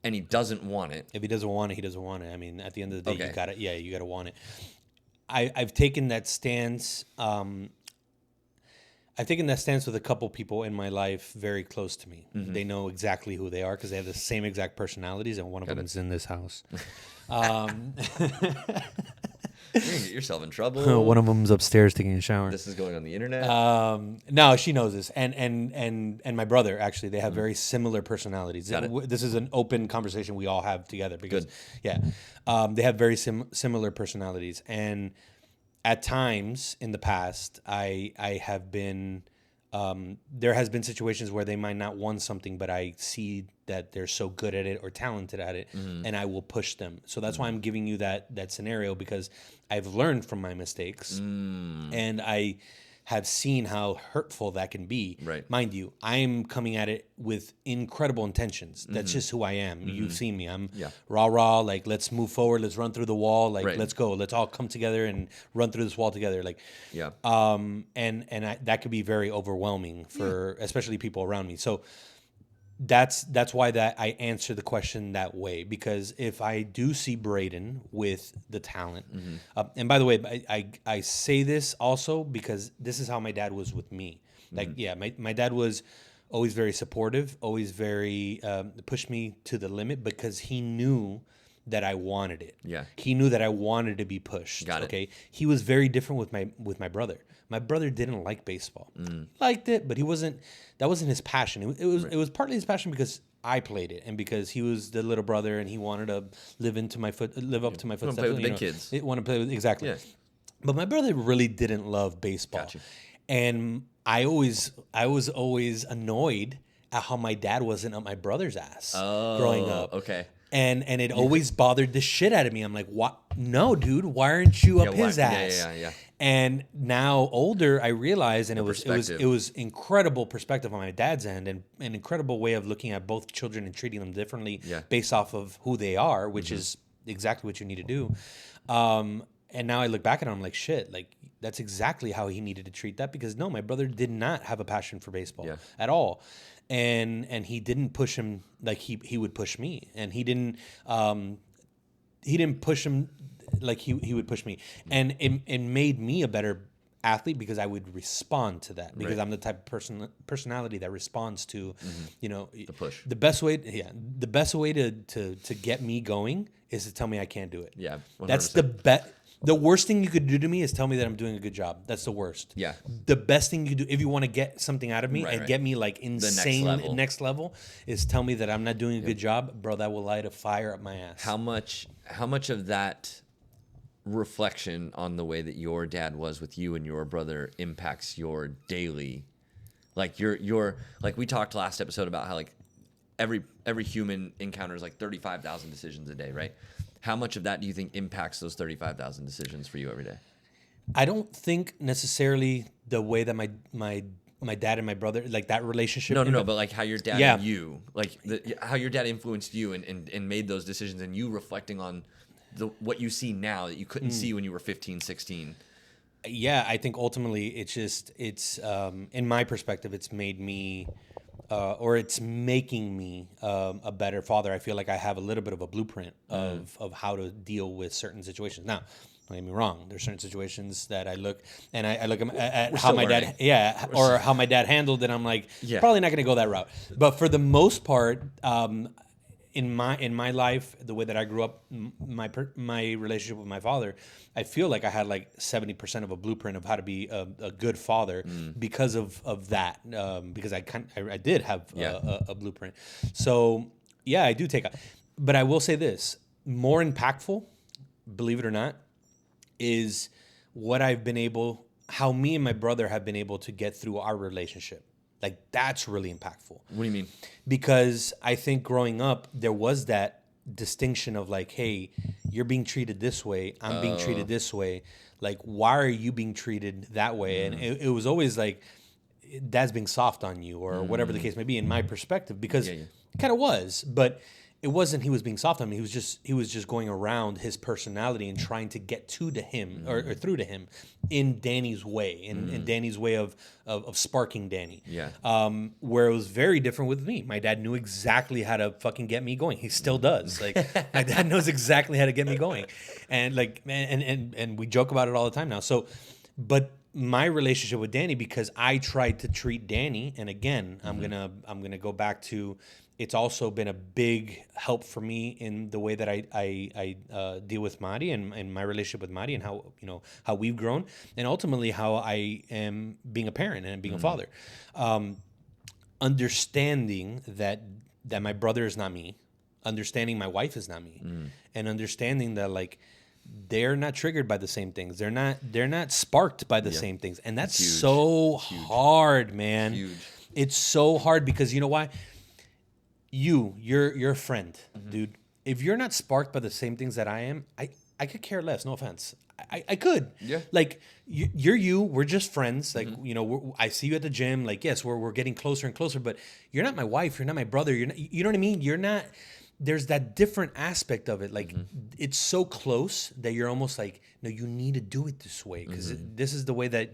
and he doesn't want it. If he doesn't want it, he doesn't want it. I mean, at the end of the day, Okay. you got to want it. I've taken that stance. I've taken that stance with a couple people in my life very close to me. They know exactly who they are because they have the same exact personalities, and one of them is in this house. You're gonna get yourself in trouble. One of them's upstairs taking a shower. This is going on the internet. No, she knows this, and my brother actually. They have very similar personalities. Got it. This is an open conversation we all have together because, Good. they have very similar personalities, and at times in the past, I have been. There has been situations where they might not want something, but I see that they're so good at it or talented at it, and I will push them. So that's why I'm giving you that scenario because I've learned from my mistakes, and I have seen how hurtful that can be. Right. Mind you, I'm coming at it with incredible intentions. That's just who I am. You've seen me. I'm rah, like, let's move forward. Let's run through the wall. Like, Right. let's go. Let's all come together and run through this wall together. Like, Yeah. that could be very overwhelming for especially people around me. So that's why that I answer the question that way, because if I do see Braden with the talent, and by the way, I say this also because this is how my dad was with me. Like, my dad was always very supportive, always very pushed me to the limit because he knew that I wanted it. Yeah. He knew that I wanted to be pushed. Got it. Okay. He was very different with my brother. My brother didn't like baseball. Liked it, but that wasn't his passion. It was partly his passion because I played it and because he was the little brother and he wanted to live up to my footsteps. play with the big kids. Want to play with exactly. Yeah. But my brother really didn't love baseball. Gotcha. And I was always annoyed at how my dad wasn't up my brother's ass growing up. Okay. And it always bothered the shit out of me. I'm like, what? No, dude, why aren't you up his ass? Yeah. And now older, I realize, and it perspective. was incredible perspective on my dad's end, and an incredible way of looking at both children and treating them differently based off of who they are, which is exactly what you need to do. And now I look back at it, I'm like, shit, like that's exactly how he needed to treat that because no, my brother did not have a passion for baseball at all. And he didn't push him like he would push me, and he didn't push him like he would push me, and it made me a better athlete because I would respond to that because I'm the type of personality that responds to The push. The best way to get me going is to tell me I can't do it. Yeah. 100%. That's the worst thing you could do to me is tell me that I'm doing a good job. That's the worst. Yeah. The best thing you do if you want to get something out of me and get me like insane next level is tell me that I'm not doing a good job, bro. That will light a fire up my ass. How much of that reflection on the way that your dad was with you and your brother impacts your daily, like your like we talked last episode about how like every human encounters like 35,000 decisions a day, right? How much of that do you think impacts those 35,000 decisions for you every day? I don't think necessarily the way that my dad and my brother, like that relationship. No, but like how your dad and you, like how your dad influenced you and made those decisions, and you reflecting on what you see now that you couldn't see when you were 15, 16. Yeah, I think ultimately it's in my perspective, it's made me, or it's making me a better father. I feel like I have a little bit of a blueprint of how to deal with certain situations. Now, don't get me wrong. There's certain situations that I look at how my dad, or how my dad handled it. I'm like, probably not going to go that route. But for the most part, in my life, the way that I grew up, my relationship with my father, I feel like I had like 70% of a blueprint of how to be a good father because of that. Because I did have a blueprint. So Yeah, I do take, but I will say this: more impactful, believe it or not, is what how me and my brother have been able to get through our relationship. Like that's really impactful. What do you mean? Because I think growing up there was that distinction of like, hey, you're being treated this way, I'm being treated this way. Like, why are you being treated that way? And it was always like, Dad's being soft on you, or whatever the case may be, in my perspective, because it kind of was, but it wasn't he was being soft on me. He was just going around his personality and trying to get to him or through to him in Danny's way, in Danny's way of sparking Danny. Yeah. Where it was very different with me. My dad knew exactly how to fucking get me going. He still does. Like my dad knows exactly how to get me going, and like and we joke about it all the time now. So, but my relationship with Danny, because I tried to treat Danny, and again, I'm gonna go back to, it's also been a big help for me in the way that I deal with Mari and my relationship with Mari, and how how we've grown, and ultimately how I am being a parent and being a father. Understanding that my brother is not me, understanding my wife is not me, and understanding that like they're not triggered by the same things. They're not sparked by the same things. And that's huge. so hard, man. Huge. It's so hard because you know why? You're a friend, dude. If you're not sparked by the same things that I am, I could care less. No offense. I could. Yeah. Like you're you. We're just friends. Like I see you at the gym. Like yes, we're getting closer and closer. But you're not my wife. You're not my brother. You're not. You know what I mean? You're not. There's that different aspect of it. Like it's so close that you're almost like, no, you need to do it this way because this is the way that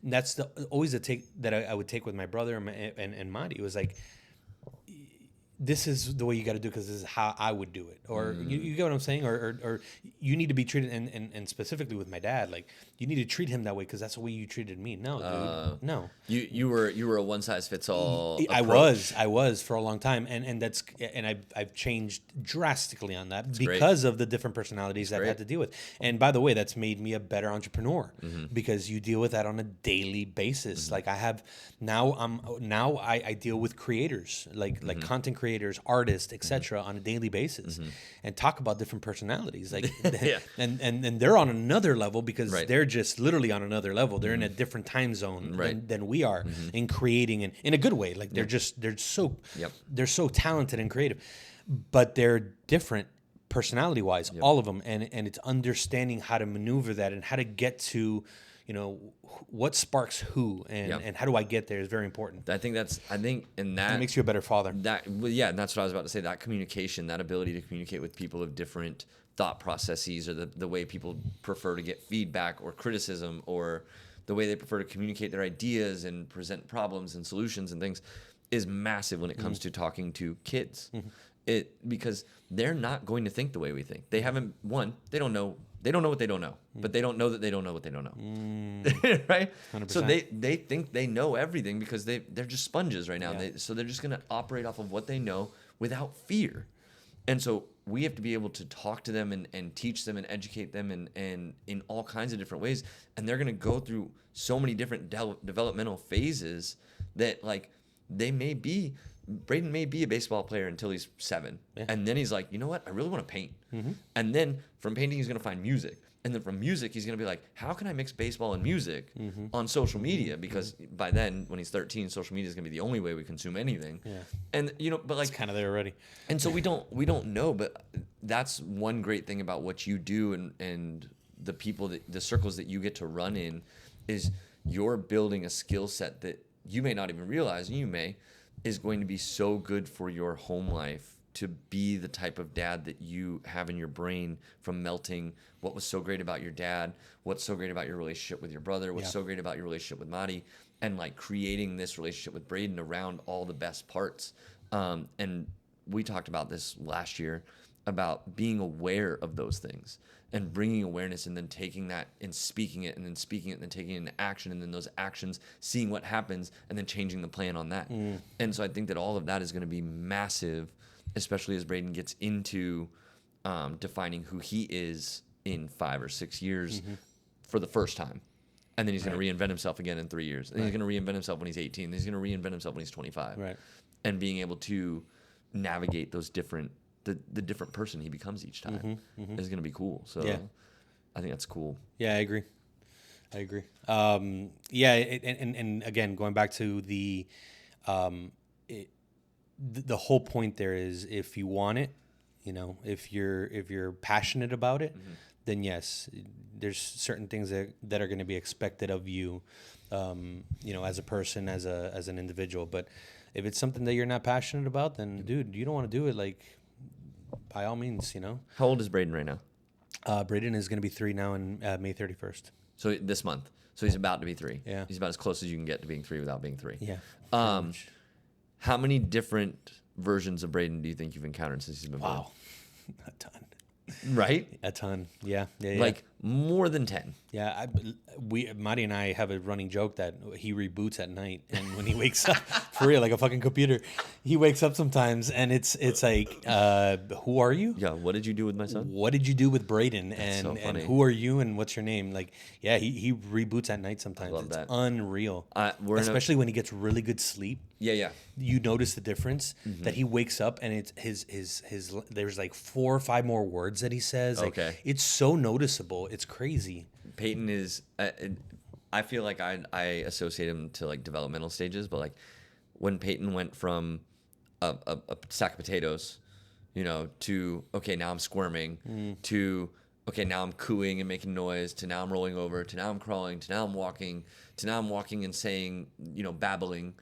that's always the take that I would take with my brother and Madi. It was like, this is the way you got to do because this is how I would do it. Or you get what I'm saying? Or you need to be treated, and specifically with my dad, like you need to treat him that way because that's the way you treated me. No, dude, no. You were a one size fits all. I was for a long time, and I've changed drastically on that because of the different personalities that I had to deal with. And by the way, that's made me a better entrepreneur because you deal with that on a daily basis. Like I have now, I deal with creators, like content creators, artists, etc. on a daily basis, and talk about different personalities. Like, and they're on another level because they're just literally on another level. They're in a different time zone than we are in creating, and in a good way. Like they're so talented and creative, but they're different personality wise, all of them. And it's understanding how to maneuver that and how to get to, what sparks who and how do I get there is very important. I think and that makes you a better father. And that's what I was about to say. That communication, that ability to communicate with people of different thought processes, or the way people prefer to get feedback or criticism, or the way they prefer to communicate their ideas and present problems and solutions and things, is massive when it comes to talking to kids. Because they're not going to think the way we think. They haven't they don't know what they don't know, but they don't know that they don't know what they don't know. Right? 100%. So they think they know everything because they're just sponges right now. So they're just going to operate off of what they know without fear. And so we have to be able to talk to them and teach them and educate them and in all kinds of different ways. And they're going to go through so many different developmental phases that, like, Braden may be a baseball player until he's 7. Yeah. And then he's like, you know what? I really want to paint. And then from painting, he's going to find music. And then from music, he's going to be like, how can I mix baseball and music on social media? Because by then, when he's 13, social media is going to be the only way we consume anything. Yeah. And, but like, it's kind of there already. And so we don't know, but that's one great thing about what you do and the people the circles that you get to run in, is you're building a skill set that you may not even realize, is going to be so good for your home life, to be the type of dad that you have in your brain, from melting what was so great about your dad, what's so great about your relationship with your brother, what's so great about your relationship with Madi, and like creating this relationship with Braden around all the best parts. And we talked about this last year, about being aware of those things and bringing awareness, and then taking that and speaking it, and then speaking it, and then taking it into action, and then those actions, seeing what happens, and then changing the plan on that. And so I think that all of that is going to be massive, especially as Braden gets into defining who he is in 5 or 6 years for the first time. And then he's going to reinvent himself again in 3 years. And he's going to reinvent himself when he's 18. Then he's going to reinvent himself when he's 25. Right. And being able to navigate those different the different person he becomes each time is going to be cool. So I think that's cool. Yeah, I agree. And again, going back to the whole point there is, if you want it, if you're passionate about it, then yes, there's certain things that are going to be expected of you, as a person, as an individual. But if it's something that you're not passionate about, then dude, you don't want to do it. Like, by all means, How old is Braden right now? Braden is going to be 3 now in May 31st. So this month. So he's about to be 3. Yeah. He's about as close as you can get to being 3 without being 3. Yeah. How many different versions of Braden do you think you've encountered since he's been born? Wow. A ton. Right? A ton. Yeah. Like more than 10. Yeah, Marty and I have a running joke that he reboots at night, and when he wakes up, for real, like a fucking computer, he wakes up sometimes, and it's like, who are you? Yeah, what did you do with my son? What did you do with Braden? That's so funny. And who are you? And what's your name? Like, yeah, he reboots at night sometimes. I love it's that. Unreal. Especially when he gets really good sleep. Yeah. You notice the difference that he wakes up and it's his there's like 4 or 5 more words that he says. Like, Okay. it's so noticeable. It's crazy. Peyton is, I feel like I associate him to like developmental stages, but like when Peyton went from a sack of potatoes, to, okay, now I'm squirming, to, okay, now I'm cooing and making noise, to now I'm rolling over, to now I'm crawling, to now I'm walking, and saying, babbling.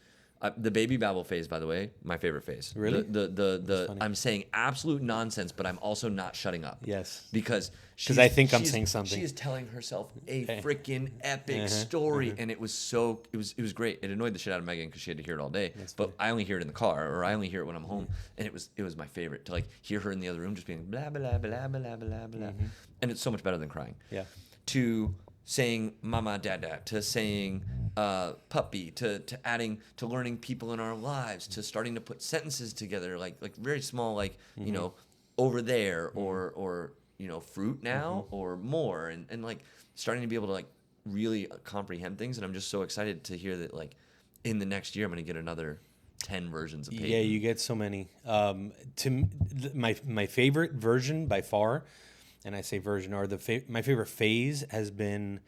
The baby babble phase, by the way, my favorite phase. Really? The I'm saying absolute nonsense, but I'm also not shutting up. Yes. Because I think I'm saying something. She is telling herself a freaking epic story, and it was great. It annoyed the shit out of Megan because she had to hear it all day. But I only hear it in the car, or I only hear it when I'm home, and it was my favorite to like hear her in the other room just being blah blah blah blah blah blah, and it's so much better than crying. Yeah. To saying mama dada, to saying puppy, to adding, to learning people in our lives, to starting to put sentences together, like very small, like over there, or fruit now, or more, and like starting to be able to like really comprehend things. And I'm just so excited to hear that like in the next year I'm going to get another 10 versions of Peyton. Yeah, you get so many. My favorite version by far, and I say version, or my favorite phase has been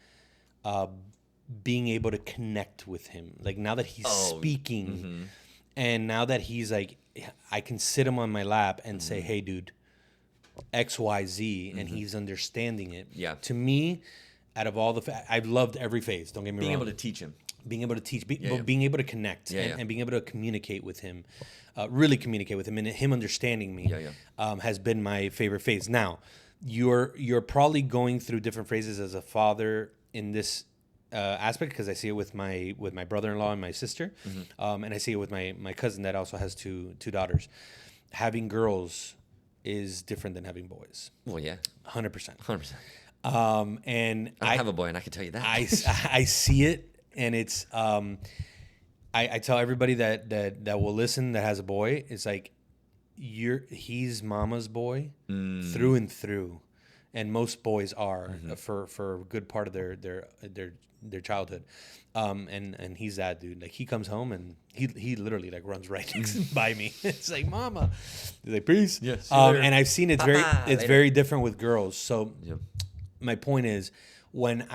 being able to connect with him. Like, now that he's speaking, and now that he's like, I can sit him on my lap and say, hey, dude, X, Y, Z, and he's understanding it. Yeah. To me, out of all I've loved every phase. Don't get me wrong. Being able to teach him. Being able to teach, being able to connect, and being able to communicate with him, really communicate with him, and him understanding me has been my favorite phase. Now, you're probably going through different phases as a father in this aspect, because I see it with my brother-in-law and my sister, and I see it with my cousin that also has two daughters. Having girls is different than having boys. Well, yeah, 100%. 100%. And I have a boy, and I can tell you that. I see it. And it's I tell everybody that will listen that has a boy, it's like he's mama's boy through and through, and most boys are for a good part of their childhood, and he's that dude. Like, he comes home and he literally like runs right next by me. It's like, mama, he's like, peace. Yes. And I've seen it's later. very different with girls. So my point is, when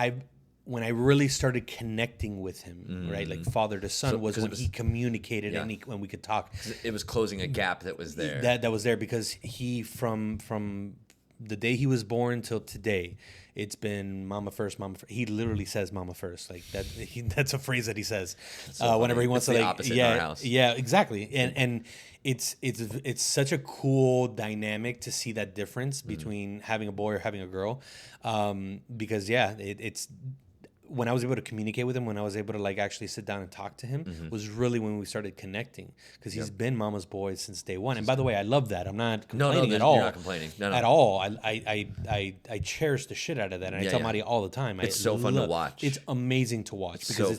I really started connecting with him, right, like father to son, was when he communicated and when we could talk. It was closing a gap that was there. That was there because he, from the day he was born till today, it's been mama first, mama first. He literally says mama first, like that. That's a phrase that he says whenever he wants to, like, opposite in our house. Yeah, exactly. And it's such a cool dynamic to see that difference between having a boy or having a girl, because it's. When I was able to communicate with him, when I was able to like actually sit down and talk to him, was really when we started connecting, because he's been mama's boy since day one. And by the way, I love that. I'm not complaining at all. You're not complaining. No. At all. I cherish the shit out of that, and I tell Marty all the time. It's so fun to watch. It's amazing to watch because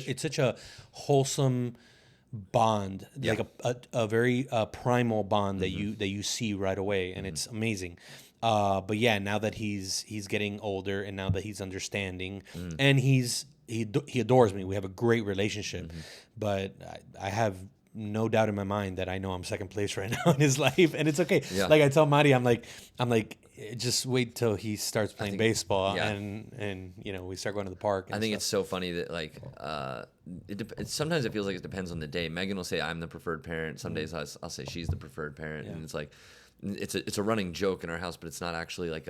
it's such a wholesome bond, like a very primal bond that you see right away, and it's amazing. But yeah, now that he's getting older, and now that he's understanding, and he adores me. We have a great relationship. But I have no doubt in my mind that I know I'm second place right now in his life, and it's okay. Yeah. Like I tell Mari, I'm like, just wait till he starts playing baseball, yeah. and we start going to the park. And I think stuff. it's so funny that like sometimes it feels like it depends on the day. Megan will say I'm the preferred parent. Some days I'll say she's the preferred parent, and it's like it's a running joke in our house, but it's not actually like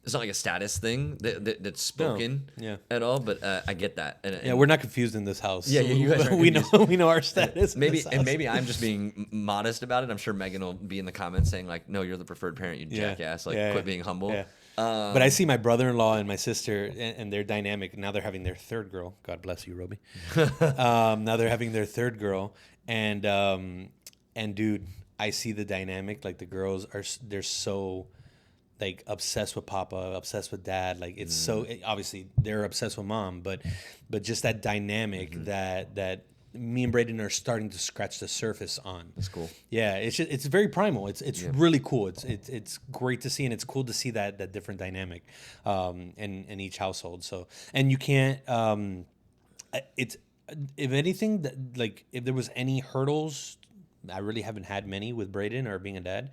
it's not like a status thing that's spoken at all. But I get that. And we're not confused in this house. Yeah, you guys aren't we confused. know our status. Maybe I'm just being modest about it. I'm sure Megan will be in the comments saying like, "No, you're the preferred parent, you jackass." Like, quit being humble. Yeah. But I see my brother-in-law and my sister, and their dynamic. Now they're having their third girl. God bless you, Roby. Now they're having their third girl, and dude, I see the dynamic. Like the girls they're so like obsessed with Papa, obsessed with Dad. Like it's so obviously they're obsessed with Mom, but just that dynamic that me and Braden are starting to scratch the surface on. That's cool. Yeah, it's very primal. It's really cool. It's great to see, and it's cool to see that different dynamic in each household. So, and you can't it's if anything that like if there was any hurdles, I really haven't had many with Braden or being a dad.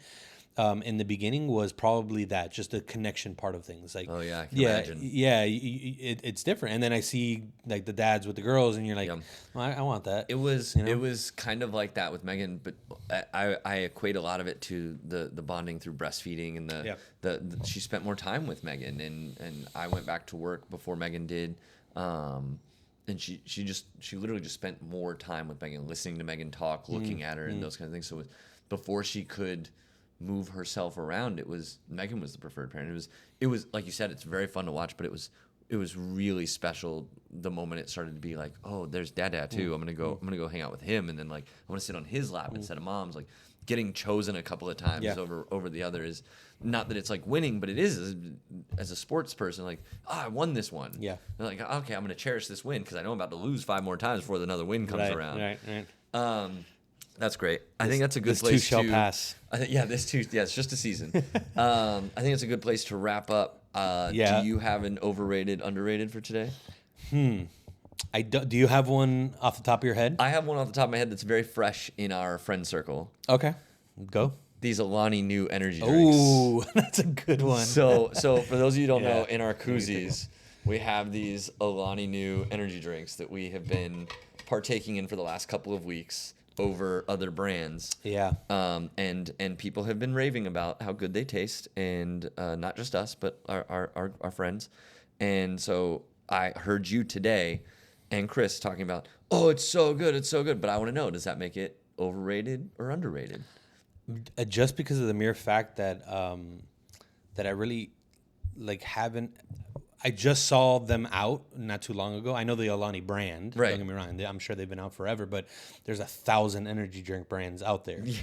In the beginning was probably that, just the connection part of things. Like, oh yeah, I can imagine. Yeah, it's different. And then I see like the dads with the girls, and you're like, well, I want that. It was kind of like that with Megan, but I equate a lot of it to the bonding through breastfeeding and the she spent more time with Megan, and I went back to work before Megan did. And she literally just spent more time with Megan, listening to Megan talk, looking at her, and those kind of things. So before she could move herself around, Megan was the preferred parent. It was like you said, it's very fun to watch, but it was really special the moment it started to be like, oh, there's Dad too. I'm gonna go hang out with him, and then like I want to sit on his lap instead of Mom's. Like getting chosen a couple of times over the other is not that it's like winning, but it is as a sports person, like, I won this one. Yeah. And like, okay, I'm gonna cherish this win because I know I'm about to lose 5 more times before another win comes around. Right. That's great. I think that's a good place to... This too shall pass. It's just a season. I think it's a good place to wrap up. Do you have an overrated, underrated for today? Do you have one off the top of your head? I have one off the top of my head that's very fresh in our friend circle. Okay. Go. These Alani new energy drinks. Ooh, that's a good one. So for those of you who don't know, in our koozies, we have these Alani new energy drinks that we have been partaking in for the last couple of weeks over other brands. Yeah. And people have been raving about how good they taste, and not just us, but our friends. And so I heard you today and Chris talking about, oh, it's so good. But I want to know, does that make it overrated or underrated? Just because of the mere fact that that I really haven't. I just saw them out not too long ago. I know the Alani brand. Right. Don't get me wrong. I'm sure they've been out forever, but there's 1,000 energy drink brands out there. Yeah.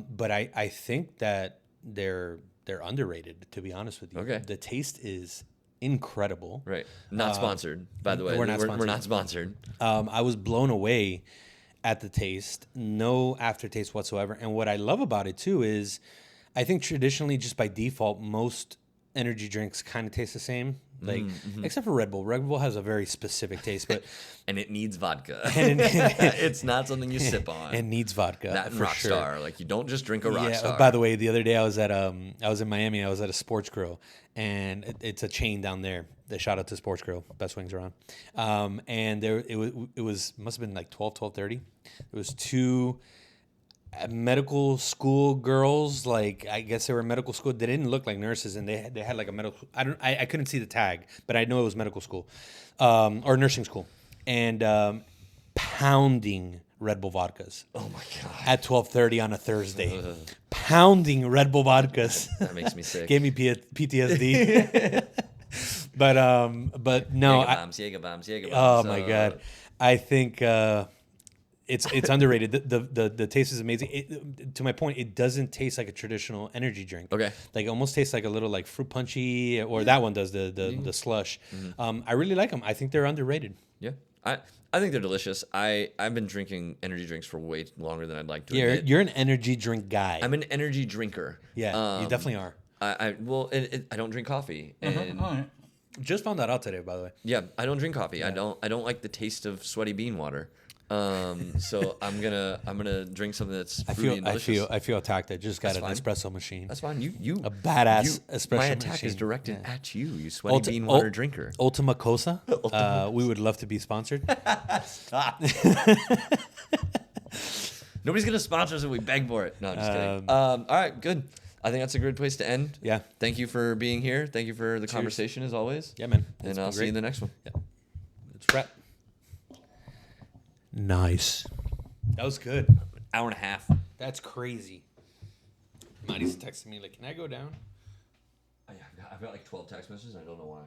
But I think that they're underrated, to be honest with you. Okay. The taste is incredible. Right. Not sponsored, by the way. We're not sponsored. I was blown away at the taste. No aftertaste whatsoever. And what I love about it, too, is I think traditionally, just by default, most energy drinks kind of taste the same, except for Red Bull. Red Bull has a very specific taste, but and it needs vodka. It's not something you sip on. It needs vodka. That and Rockstar. Like you don't just drink a Rockstar. By the way, the other day I was in Miami. I was at a Sports Grill, and it's a chain down there. They shout out to Sports Grill. Best wings around. And it was must have been like 12:30. It was 2 medical school girls, like I guess they were medical school. They didn't look like nurses, and they had like a medical. I couldn't see the tag, but I know it was medical school, or nursing school, and pounding Red Bull vodkas. Oh my god! At 12:30 on a Thursday, pounding Red Bull vodkas. That makes me sick. Gave me PTSD. but no, Jaeger bombs. Oh my god, I think. It's underrated. The taste is amazing. To my point, it doesn't taste like a traditional energy drink. Okay. Like it almost tastes like a little like fruit punchy, or that one does the slush. Mm-hmm. I really like them. I think they're underrated. Yeah. I think they're delicious. I've been drinking energy drinks for way longer than I'd like to admit. You're an energy drink guy. I'm an energy drinker. Yeah, you definitely are. I don't drink coffee. And all right. Just found that out today, by the way. Yeah, I don't drink coffee. Yeah. I don't like the taste of sweaty bean water. So I'm gonna drink something that's fruity and delicious. I feel attacked. I just got That's an fine. espresso machine. That's fine. You A badass espresso My attack machine. is directed Yeah. at you. You sweaty bean water drinker. Ultima Cosa. We would love to be sponsored. Stop. Nobody's gonna sponsor us if we beg for it. No, I'm just kidding. All right, good. I think that's a good place to end. Yeah. Thank you for being here. Thank you for the conversation as always. Yeah, man. And I'll see you in the next one. Yeah. It's wrap. Nice. That was good. Hour and a half. That's crazy. Maddie's texting me like, "Can I go down?" I've got like 12 text messages. I don't know why.